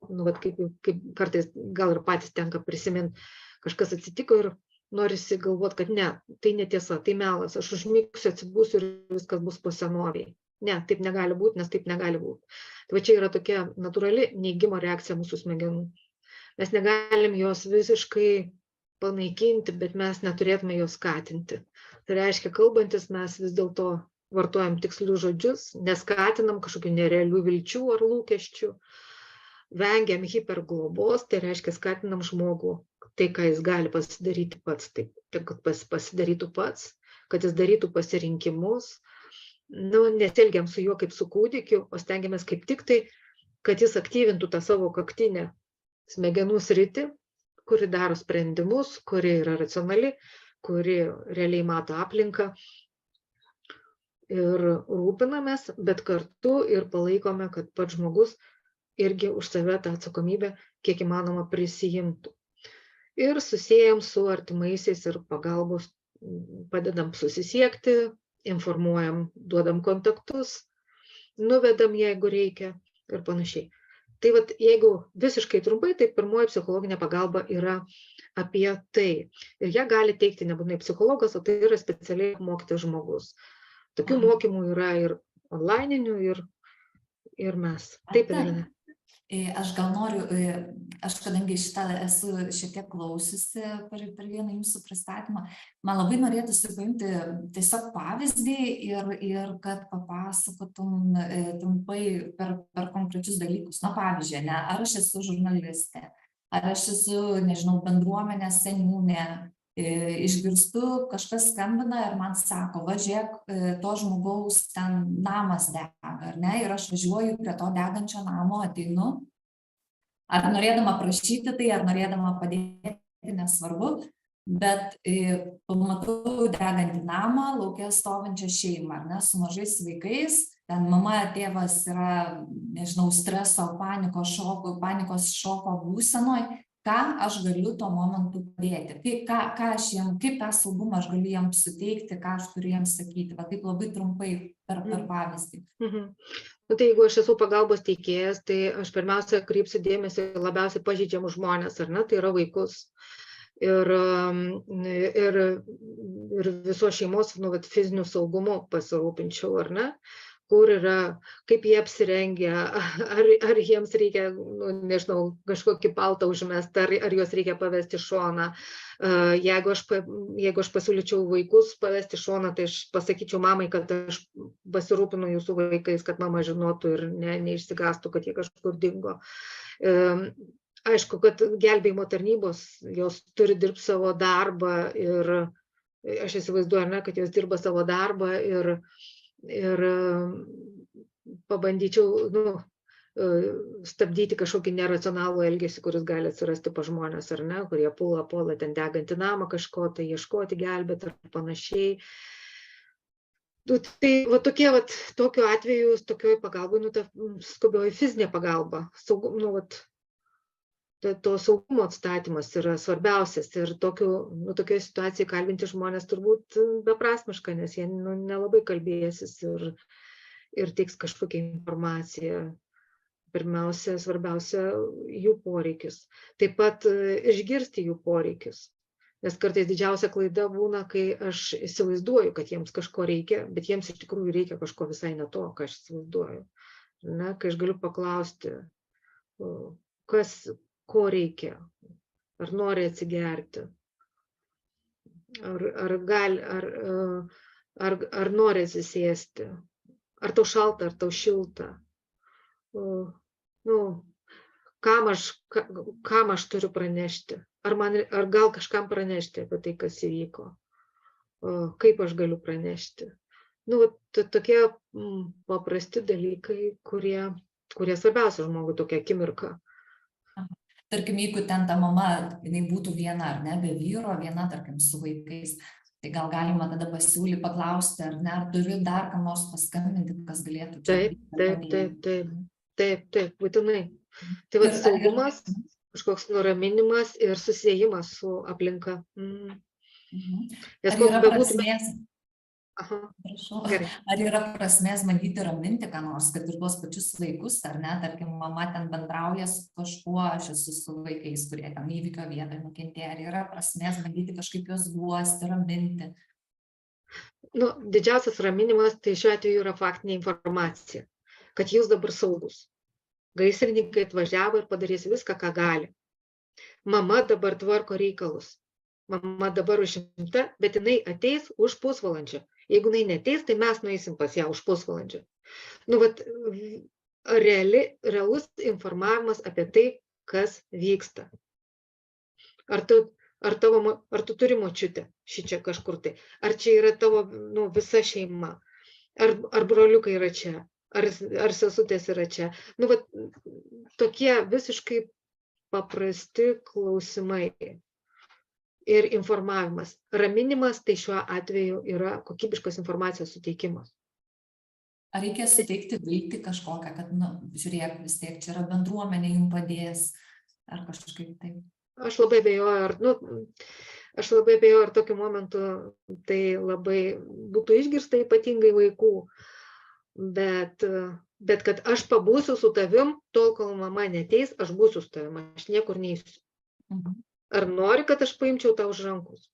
kaip kartais gal ir patys tenka prisiminti, kažkas atsitiko ir norisi galvoti, kad ne, tai netiesa, tai melas, aš užmigsiu, atsibusiu ir viskas bus po senoviai. Ne, taip negali būti, nes taip negali būti. Tai čia yra tokia natūrali neigimo reakcija mūsų smegenų. Mes negalim jos visiškai panaikinti, bet mes neturėtume jos skatinti. Tai reiškia, kalbantis mes vis dėlto vartojam tikslius žodžius, neskatinam kažkokių nerealių vilčių ar lūkesčių, vengiam hiperglobos, tai reiškia, skatinam žmogų tai, ką jis gali pasidaryti pats, taip, kad pasidarytų pats, kad jis darytų pasirinkimus. Nesielgiam su juo kaip su kūdikiu, o stengiamės kaip tik tai, kad jis aktyvintų tą savo kaktinę smegenų sritį, kuri daro sprendimus, kuri yra racionali, kuri realiai mato aplinką ir rūpinamės, bet kartu ir palaikome, kad pats žmogus irgi už save tą atsakomybę kiek įmanoma prisijimtų. Ir susijęm su artimaisiais ir pagalbos padedam susisiekti, informuojam, duodam kontaktus, nuvedam, jeigu reikia ir panašiai. Tai vat, jeigu visiškai trumpai, tai pirmoji psichologinė pagalba yra apie tai. Ir ją gali teikti nebūtinai psichologas, o tai yra specialiai apmokytas žmogus. Tokių mokymų yra ir onlininių, ir mes. Taip, Evelina. Aš gal noriu, aš kadangi šitą esu šiek tiek klausiusi per vieną jūsų pristatymą, man labai norėtųsi paimti tiesiog pavyzdį ir kad papasakotum trumpai per konkrečius dalykus. Pavyzdžiui, ar aš esu žurnalistė, ar aš esu, nežinau, bendruomenės seniūnė, išgirstu, kažkas skambina ir man sako, važiuok, to žmogaus ten namas dega, ar ne, ir aš važiuoju prie to degančio namo, ateinu, ar norėdama prašyti tai, ar norėdama padėti, nesvarbu, bet pamatau degantį namą, lauke stovinčią šeimą, ar ne, su mažais vaikais, ten mama, tėvas yra, nežinau, streso, panikos šoko būsenoj. Ką aš galiu tuo momentu padėti, kaip tą saugumą aš galiu jiems suteikti, ką aš turiu jiems sakyti, va taip labai trumpai per pavyzdį. Tai jeigu aš esu pagalbos teikėjas, tai aš pirmiausia kreipsiu dėmesį labiausiai pažeidžiamus žmonės, ar ne, tai yra vaikus. ir visos šeimos fiziniu saugumu pasirūpinčiau, ar ne? Kur yra, kaip jie apsirengia, ar jiems reikia, nežinau, kažkokį paltą užmest, ar juos reikia pavesti šoną. Jeigu aš pasiūlyčiau vaikus pavesti šoną, tai aš pasakyčiau mamai, kad aš pasirūpinu jūsų vaikais, kad mama žinotų ir neišsigąstų, kad jie kažkur dingo. Aišku, kad gelbėjimo tarnybos, jos turi dirbti savo darbą ir aš įsivaizduoju, ne, kad jos dirba savo darbą ir pabandyčiau stabdyti kažkokį neracionalų elgesį, kuris gali atsirasti pas žmonės, ar ne, kurie puola ten degantį namą kažko, tai ieškoti, gelbėti ar panašiai. Tai tokiu atveju, tokioj pagalbai, ta skubioji fizinė pagalba, to saugumo atstatymas yra svarbiausias ir tokioje situacijoje kalbinti žmonės turbūt beprasmiška, nes jie nelabai kalbėsis ir teiks kažkokią informaciją. Pirmiausia, svarbiausia jų poreikius. Taip pat išgirsti jų poreikius, nes kartais didžiausia klaida būna, kai aš įsivaizduoju, kad jiems kažko reikia, bet jiems iš tikrųjų reikia kažko visai ne to, ką aš įsivaizduoju. Na, kai aš galiu paklausti, ko reikia, ar nori atsigerti, ar nori atsisėsti, ar tau šalta, ar tau šilta, kam aš turiu pranešti, ar gal kažkam pranešti apie tai, kas įvyko, kaip aš galiu pranešti. Tokie paprasti dalykai, kurie svarbiausia žmogui tokia akimirka. Tarkim, jeigu ten ta mama, jinai būtų viena, ar ne, be vyro, viena, tarkim, su vaikais, tai gal galima tada paklausti, ar ne, ar turiu dar kam nors paskambinti, kas galėtų čia. Taip, būtinai. Tai saugumas, kažkoks nuraminimas ir susiejimas su aplinka. Ar yra prasmės? Ar yra prasmės bandyti raminti ką nors, kad ir tuos pačius vaikus, ar ne, tarkim, mama ten bendrauja su kažkuo, aš esu su vaikais, kurie ten įvykio vietoje nukentėjo, ar yra prasmės bandyti kažkaip juos guosti, raminti? Didžiausias raminimas tai šiuo atveju yra faktinė informacija, kad jūs dabar saugus. Gaisrininkai atvažiavo ir padarys viską, ką gali. Mama dabar tvarko reikalus. Mama dabar užimta, bet jinai ateis už pusvalandžio. Jeigu jinai neteis, tai mes nueisim pas ją už pusvalandžio. Realus informavimas apie tai, kas vyksta. Ar tu turi močiutę šičia kažkur tai? Ar čia yra tavo visa šeima? Ar broliukai yra čia? Ar sesutės yra čia? Tokie visiškai paprasti klausimai. Ir informavimas. Raminimas tai šiuo atveju yra kokybiškos informacijos suteikimas. Ar reikia suteikti viltį kažkokią, kad, žiūrėk, vis tiek čia yra bendruomenė, jums padės, ar kažkaip taip? Aš labai abejoju, ar tokiu momentu tai labai būtų išgirsta, ypatingai vaikų, bet kad aš pabūsiu su tavim, tol kol mama neteis, aš būsiu su tavim, aš niekur neisiu. Ar nori, kad aš paimčiau tau už rankos?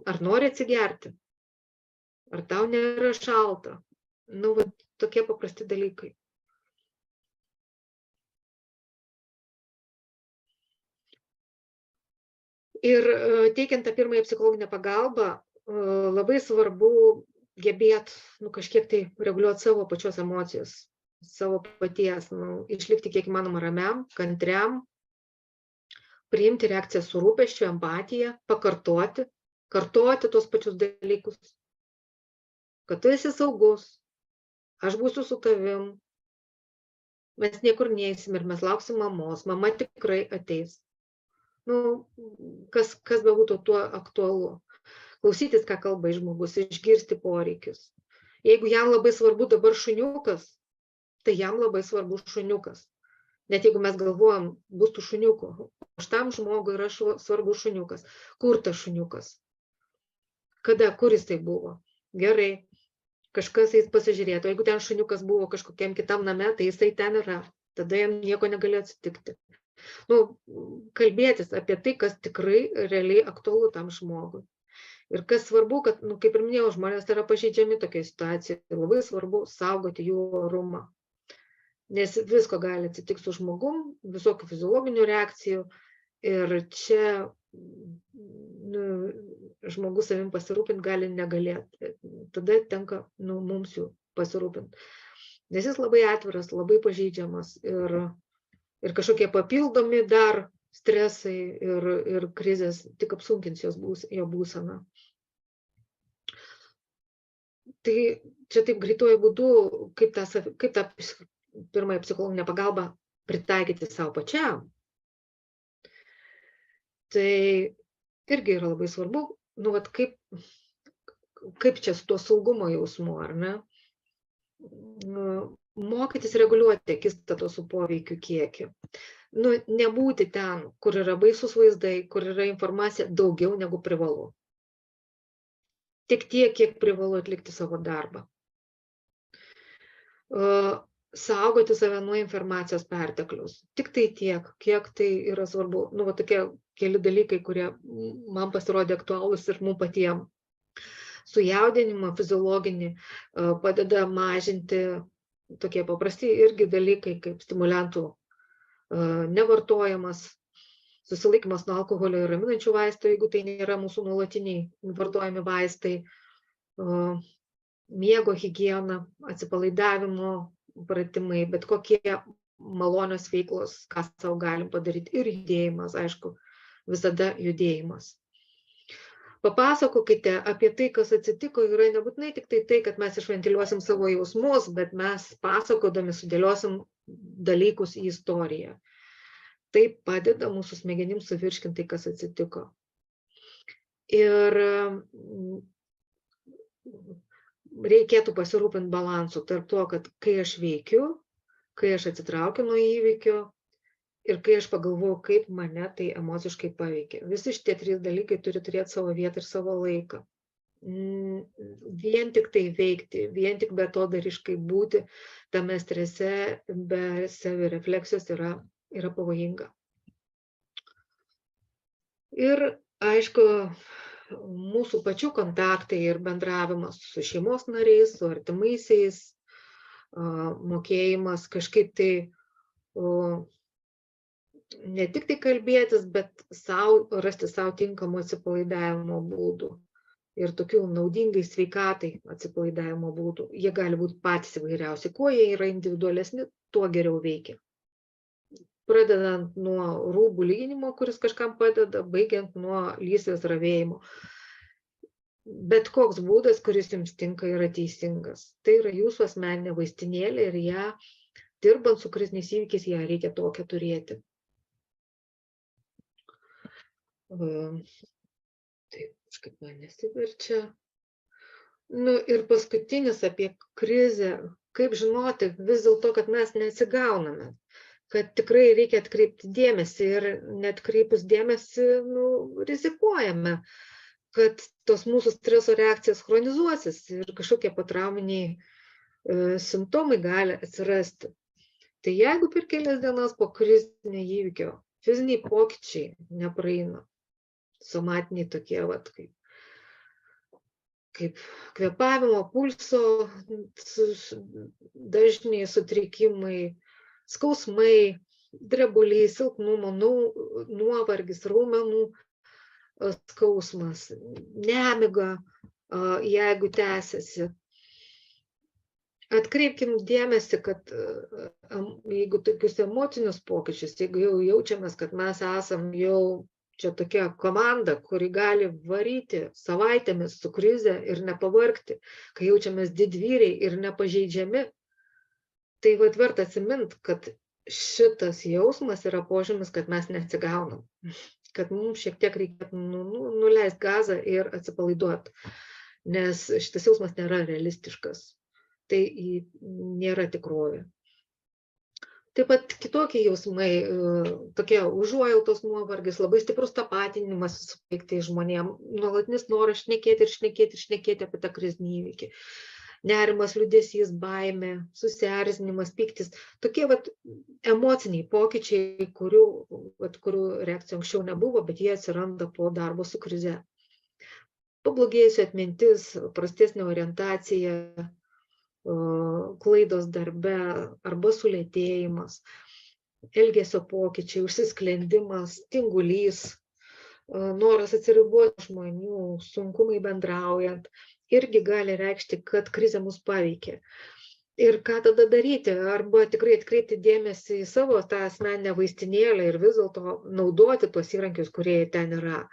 Ar nori atsigerti? Ar tau nėra šalta? Tokie paprasti dalykai. Ir teikiant tą pirmąją psichologinę pagalbą, labai svarbu gebėti kažkiek tai reguliuoti savo pačios emocijas, savo paties, išlikti kiek įmanoma ramiam, kantriam, priimti reakciją su rūpesčiu, empatija, kartoti tuos pačius dalykus, kad tu esi saugus, aš būsiu su tavim, mes niekur neeisim ir mes lauksim mamos, mama tikrai ateis. Kas bebūtų tuo aktualu. Klausytis, ką kalba žmogus, išgirsti poreikius. Jeigu jam labai svarbu dabar šuniukas, tai jam labai svarbu šuniukas. Net jeigu mes galvojam, bus tų šuniukų, šitam žmogui yra svarbu šuniukas. Kur tas šuniukas? Kada, kur jis tai buvo? Gerai, kažkas eis pasižiūrėti, o jeigu ten šuniukas buvo kažkokiam kitam name, tai jisai ten yra. Tada jam nieko negali atsitikti. kalbėtis apie tai, kas tikrai realiai aktualu tam žmogui. Ir kas svarbu, kad, kaip ir minėjau, žmonės yra pažeidžiami tokia situacija. Labai svarbu saugoti jų orumą. Nes visko gali atsitikti su žmogum, visokių fiziologinių reakcijų. Ir čia žmogus savim pasirūpinti gali negalėti. Tada tenka mums jų pasirūpinti. Nes jis labai atviras, labai pažeidžiamas ir kažkokie papildomi dar stresai ir krizės tik apsunkins jo būseną. Tai čia taip greituoju būdu, kaip tą pirmąją psichologinę pagalbą pritaikyti savo pačiam. Tai irgi yra labai svarbu, kaip čia su tuo saugumo jausmu, ar ne? Mokytis reguliuoti akistatą su poveikiu kiekį. Nebūti ten, kur yra baisus vaizdai, kur yra informacija daugiau negu privalu. Tik tiek, kiek privalu atlikti savo darbą. Saugoti save nuo informacijos pertekliaus. Tik tai tiek, kiek tai yra svarbu. Tokie keli dalykai, kurie man pasirodė aktualūs ir mums patiems. Sujaudinimą fiziologinį padeda mažinti tokie paprasti irgi dalykai, kaip stimulantų nevartojimas, susilaikymas nuo alkoholio ir raminančių vaistų, jeigu tai nėra mūsų nuolatiniai vartojami vaistai, miego higiena, atsipalaidavimo pratimai, bet kokie malonios veiklos, ką savo galim padaryti, ir judėjimas, aišku, visada judėjimas. Papasakokite apie tai, kas atsitiko, yra nebūtinai tik tai, kad mes išventiliuosim savo jausmus, bet mes pasakodami sudėliosim dalykus į istoriją. Tai padeda mūsų smegenims suvirškinti tai, kas atsitiko. Ir reikėtų pasirūpinti balansu tarp to, kad kai aš veikiu, kai aš atsitraukiu nuo įvykio ir kai aš pagalvoju, kaip mane tai emociškai paveikia. Visi šitie 3 dalykai turi turėti savo vietą ir savo laiką. Vien tik tai veikti, vien tik betodariškai būti tame strese, be savirefleksijos yra pavojinga. Ir, aišku, mūsų pačių kontaktai ir bendravimas su šeimos nariais, su artimaisiais, mokėjimas kažkaip tai ne tik tai kalbėtis, bet rasti savo tinkamų atsipalaidavimo būdų ir tokių naudingai sveikatai atsipalaidavimo būdų. Jie gali būti patys įvairiausi. Kuo jie yra individualesni, tuo geriau veikia. Pradedant nuo rūbų lyginimo, kuris kažkam padeda, baigiant nuo lysvės ravėjimo. Bet koks būdas, kuris jums tinka, yra teisingas. Tai yra jūsų asmeninė vaistinėlė ir ją, dirbant su kriziniais įvykiais, ją reikia tokią turėti. Taip, kažkaip man nesiverčia. Ir paskutinis apie krizę. Kaip žinoti vis dėlto, kad mes neatsigauname, kad tikrai reikia atkreipti dėmesį ir neatkreipus dėmesį, rizikuojame, kad tos mūsų streso reakcijas chronizuosis ir kažkokie potrauminiai simptomai gali atsirasti. Tai jeigu per kelias dienas po krizinio įvykio fiziniai pokyčiai nepraeina, somatiniai tokie, kaip kvėpavimo, pulso dažniai sutrikimai, skausmai, drebuliai, silpnumo, nuovargis, raumenų skausmas, nemiga, jeigu tęsiasi. Atkreipkim dėmesį, kad jeigu tokius emocinius pokyčius, jeigu jau jaučiamės, kad mes esam jau čia tokia komanda, kuri gali varyti savaitėmis su krize ir nepavargti, kai jaučiamės didvyriai ir nepažeidžiami, tai verta atsiminti, kad šitas jausmas yra požymis, kad mes neatsigaunam, kad mums šiek tiek reikėtų nuleisti gazą ir atsipalaiduoti, nes šitas jausmas nėra realistiškas. Tai nėra tikrovė. Taip pat kitokie jausmai, tokie užuojautos nuovargis, labai stiprus tapatinimas su paveiktais žmonėm, nuolatinis noras šnekėti apie tą krizinį įvykį. nerimas, liūdesys, baimė, susierzinimas, pyktis. Tokie emociniai pokyčiai, kurių reakcijų anksčiau nebuvo, bet jie atsiranda po darbo su krize. Pablogėjusi atmintis, prastesnė orientacija, klaidos darbe arba sulėtėjimas, elgesio pokyčiai, užsisklendimas, tingulys, noras atsiriboti žmonių, sunkumai bendraujant, irgi gali reikšti, kad krizė mus paveikė. Ir ką tada daryti? Arba tikrai atkreipti dėmesį į savo tą asmeninę vaistinėlę ir vis dėlto naudoti tuos įrankius, kurie ten yra.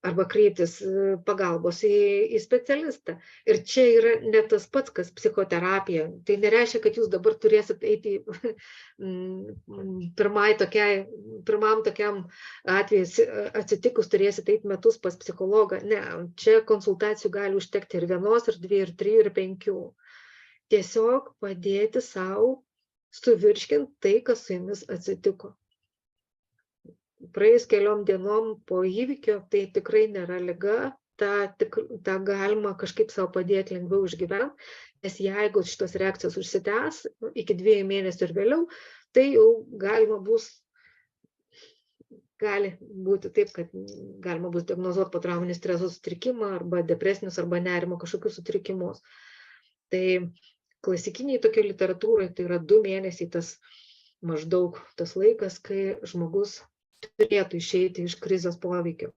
Arba kreiptis pagalbos į specialistą. Ir čia yra ne tas pats, kas psichoterapija. Tai nereiškia, kad jūs dabar turėsit eiti pirmam tokiam atveju atsitikus turėsit eiti metus pas psichologą. Ne, čia konsultacijų gali užtekti ir 1, ir 2, ir 3, ir 5. Tiesiog padėti savo suvirškinti tai, kas su jumis atsitiko. Praėjus keliom dienom po įvykio, tai tikrai nėra liga, tą galima kažkaip savo padėti lengviau išgyventi, nes jeigu šitos reakcijos užsitęs iki 2 mėnesių ir vėliau, tai jau gali būti taip, kad galima bus diagnozuoti potrauminį streso sutrikimą arba depresinius arba nerimo kažkokius sutrikimus. Tai klasikiniai tokia literatūrai tai yra 2 mėnesiai maždaug tas laikas, kai žmogus turėtų išeiti iš krizės poveikio.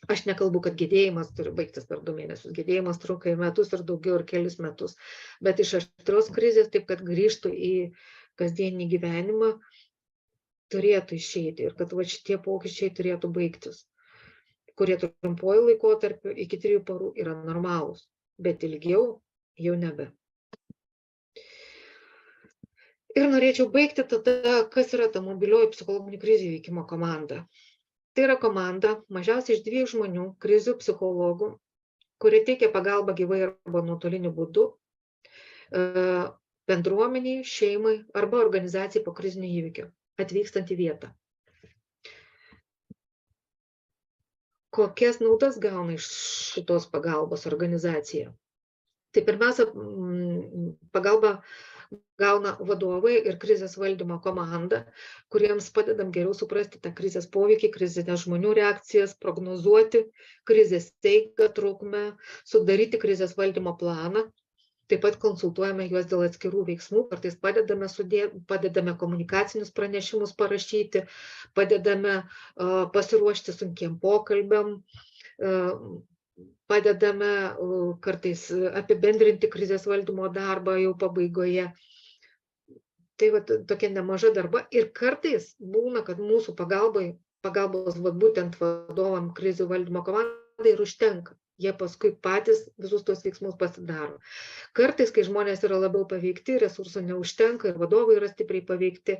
Aš nekalbu, kad gedėjimas turi baigtis per 2 mėnesius. Gedėjimas trunka ir metus, ir daugiau, ir kelis metus. Bet iš aštrios krizės, taip kad grįžtų į kasdienį gyvenimą, turėtų išeiti. Ir kad šitie pokyčiai turėtų baigtis. Kurie trumpuoju laikotarpiu iki 3 parų yra normalūs. Bet ilgiau jau nebe. Ir norėčiau baigti tada, kas yra ta mobilioji psichologinių krizių įveikimo komanda. Tai yra komanda mažiausiai iš 2 žmonių, krizių psichologų, kurie teikia pagalbą gyvai arba nuotoliniu būdu, bendruomeniai, šeimai arba organizacijai po krizinio įvykio, atvykstant į vietą. Kokias naudas gauna iš šitos pagalbos organizacija? Tai pirmiausia, pagalba gauna vadovai ir krizės valdymo komanda, kuriems padedam geriau suprasti tą krizės poveikį, krizinės žmonių reakcijas, prognozuoti krizės eigą, trukmę, sudaryti krizės valdymo planą. Taip pat konsultuojame juos dėl atskirų veiksmų, kartais padedame komunikacinius pranešimus parašyti, padedame pasiruošti sunkiem pokalbiam, padedame kartais apibendrinti krizės valdymo darbą jau pabaigoje. Tai tokia nemaža darba. Ir kartais būna, kad mūsų pagalbos būtent vadovam krizių valdymo komandai ir užtenka. Jie paskui patys visus tos veiksmus pasidaro. Kartais, kai žmonės yra labiau paveikti, resursų neužtenka ir vadovai yra stipriai paveikti,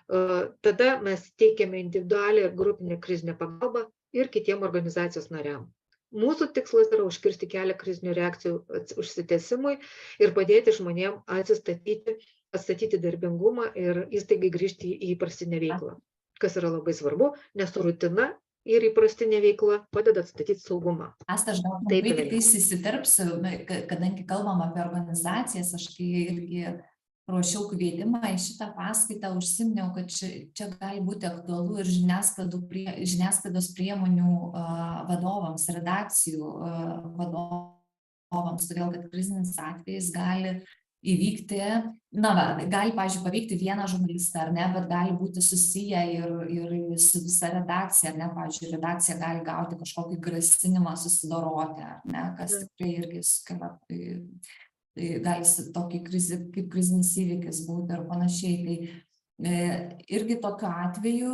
tada mes teikiame individualią ir grupinę krizinę pagalbą ir kitiem organizacijos nariam. Mūsų tikslas yra užkirsti kelią krizinių reakcijų užsitęsimui ir padėti žmonėm atstatyti darbingumą ir įstaigai grįžti į įprastinę veiklą, kas yra labai svarbu, nes rutina ir įprastinė veikla padeda atstatyti saugumą. Aš gal trumpai įsiterpsiu, kadangi kalbam apie organizacijas, aš kai irgi ruošiau kvietimą į šitą paskaitą, užsiminiau, kad čia gali būti aktualu ir žiniasklaidos priemonių vadovams, redakcijų vadovams, todėl kad krizinis atvejis gali įvykti, gali, pavyzdžiui, paveikti vieną žurnalistą, ar ne, bet gali būti susiję ir su visa redakcija, ar ne, pavyzdžiui, redakcija gali gauti kažkokį grasinimą susidoroti, ar ne, kas tikrai irgi sukelia gali tokį kaip krizinis įvykis būti ir panašiai. Tai irgi tokiu atveju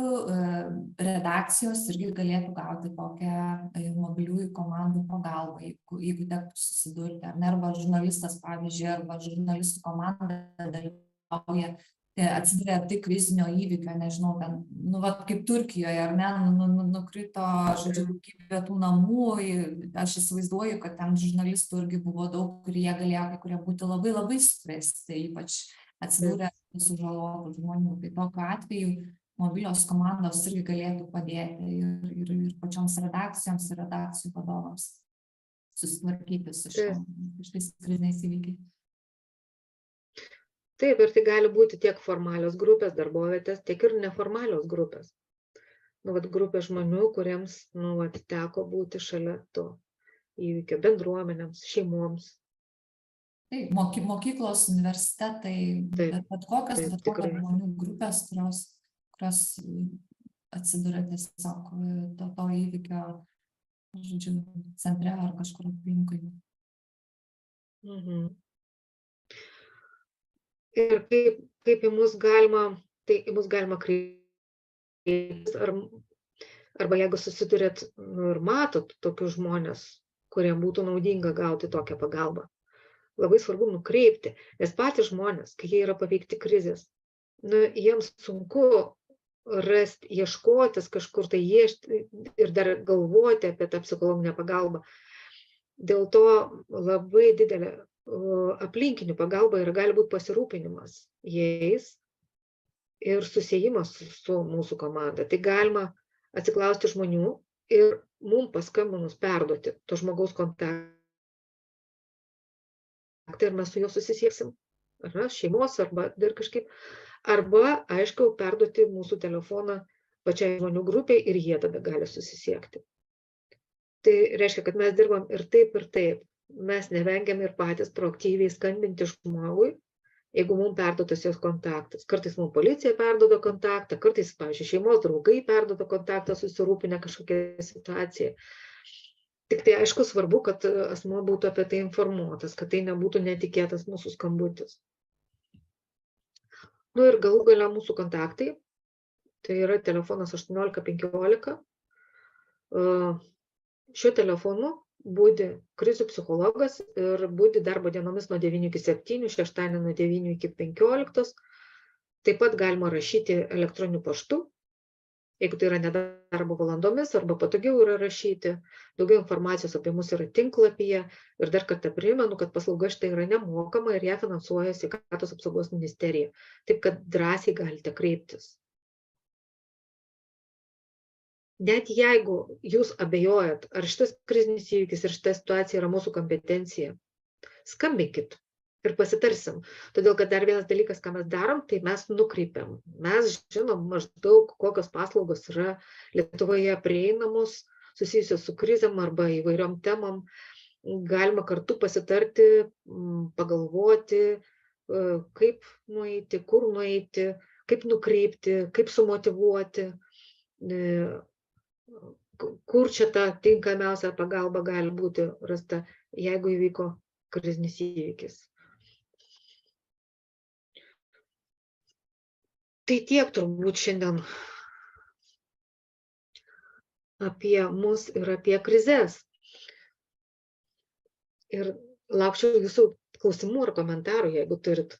redakcijos irgi galėtų gauti tokią mobiliųjų komandų pagalbą, jeigu tektų susidurti, ar ne, arba žurnalistas, pavyzdžiui, arba žurnalistų komanda dalyvauja, atsiduria tai krizinio įvykio, nežinau, ten, kaip Turkijoje, ar ne, nukrito, žodžiu, daugybė tų namų, aš įsivaizduoju, kad ten žurnalistų irgi buvo daug, kurie galėjo kai kurie būti labai labai sukrėsti, ypač atsidūrė sužalotų žmonių. Tai tokiu atveju mobilios komandos irgi galėtų padėti ir pačioms redakcijoms ir redakcijų vadovams. susitvarkyti su šitais kriziniais įvykiais. Taip, ir tai gali būti tiek formalios grupės, darbovietės, tiek ir neformalios grupės. Grupė žmonių, kuriems teko būti šalia to įvykio, bendruomenėms, šeimoms. Taip, mokyklos, universitetai, bet kokios žmonių grupės, kurios atsiduria tiesiog to įvykio, žodžiu, centre ar kažkur aplinkui. Ir kaip į mus galima kreiptis, arba jeigu susidurėt ir matot tokius žmonės, kuriem būtų naudinga gauti tokią pagalbą, labai svarbu nukreipti, nes patys žmonės, kai jie yra paveikti krizės, jiems sunku rasti, ieškotis kažkur tai ir dar galvoti apie tą psichologinę pagalbą. Dėl to labai didelė aplinkinių pagalba gali būti pasirūpinimas jais ir susiejimas su mūsų komanda. Tai galima atsiklausti žmonių ir mums paskambinus perduoti to žmogaus kontaktą ir mes su juo susisieksim, šeimos arba dar kažkaip, arba, aišku, perduoti mūsų telefoną pačiai žmonių grupiai ir jie tada gali susisiekti. Tai reiškia, kad mes dirbam ir taip. Mes nevengiam ir patys proaktyviai skambinti žmogui, jeigu mums perduotas jos kontaktas. Kartais mums policija perduoda kontaktą, kartais, pavyzdžiui, šeimos draugai perduoda kontaktą susirūpinę kažkokią situaciją. Tik tai aišku svarbu, kad asmuo būtų apie tai informuotas, kad tai nebūtų netikėtas mūsų skambutis. Ir galų gale mūsų kontaktai, tai yra telefonas 1815. Šiuo telefonu budi krizių psichologas ir budi darbo dienomis nuo 9 iki 7, šeštadienį nuo 9 iki 15. Taip pat galima rašyti elektroniniu paštu, jeigu tai yra nedarbo valandomis, arba patogiau yra rašyti. Daugiau informacijos apie mus yra tinklapyje. Ir dar kartą primenu, kad paslauga štai yra nemokama ir ją finansuoja Sveikatos apsaugos ministerija. Taip kad drąsiai galite kreiptis. Net jeigu jūs abejojat, ar šitas krizinis įvykis ir šita situacija yra mūsų kompetencija, skambinkit ir pasitarsim. Todėl, kad dar vienas dalykas, ką mes darom, tai mes nukreipiam. Mes žinom maždaug, kokios paslaugos yra Lietuvoje prieinamos, susijusios su krizėm arba įvairiom temom. Galima kartu pasitarti, pagalvoti, kaip nueiti, kur nueiti, kaip nukreipti, kaip sumotyvuoti, kur čia ta tinkamiausia pagalba gali būti rasta, jeigu įvyko krizinis įvykis. Tai tiek turbūt šiandien apie mus ir apie krizes. Ir laukčiau jūsų klausimų ar komentarų, jeigu turit.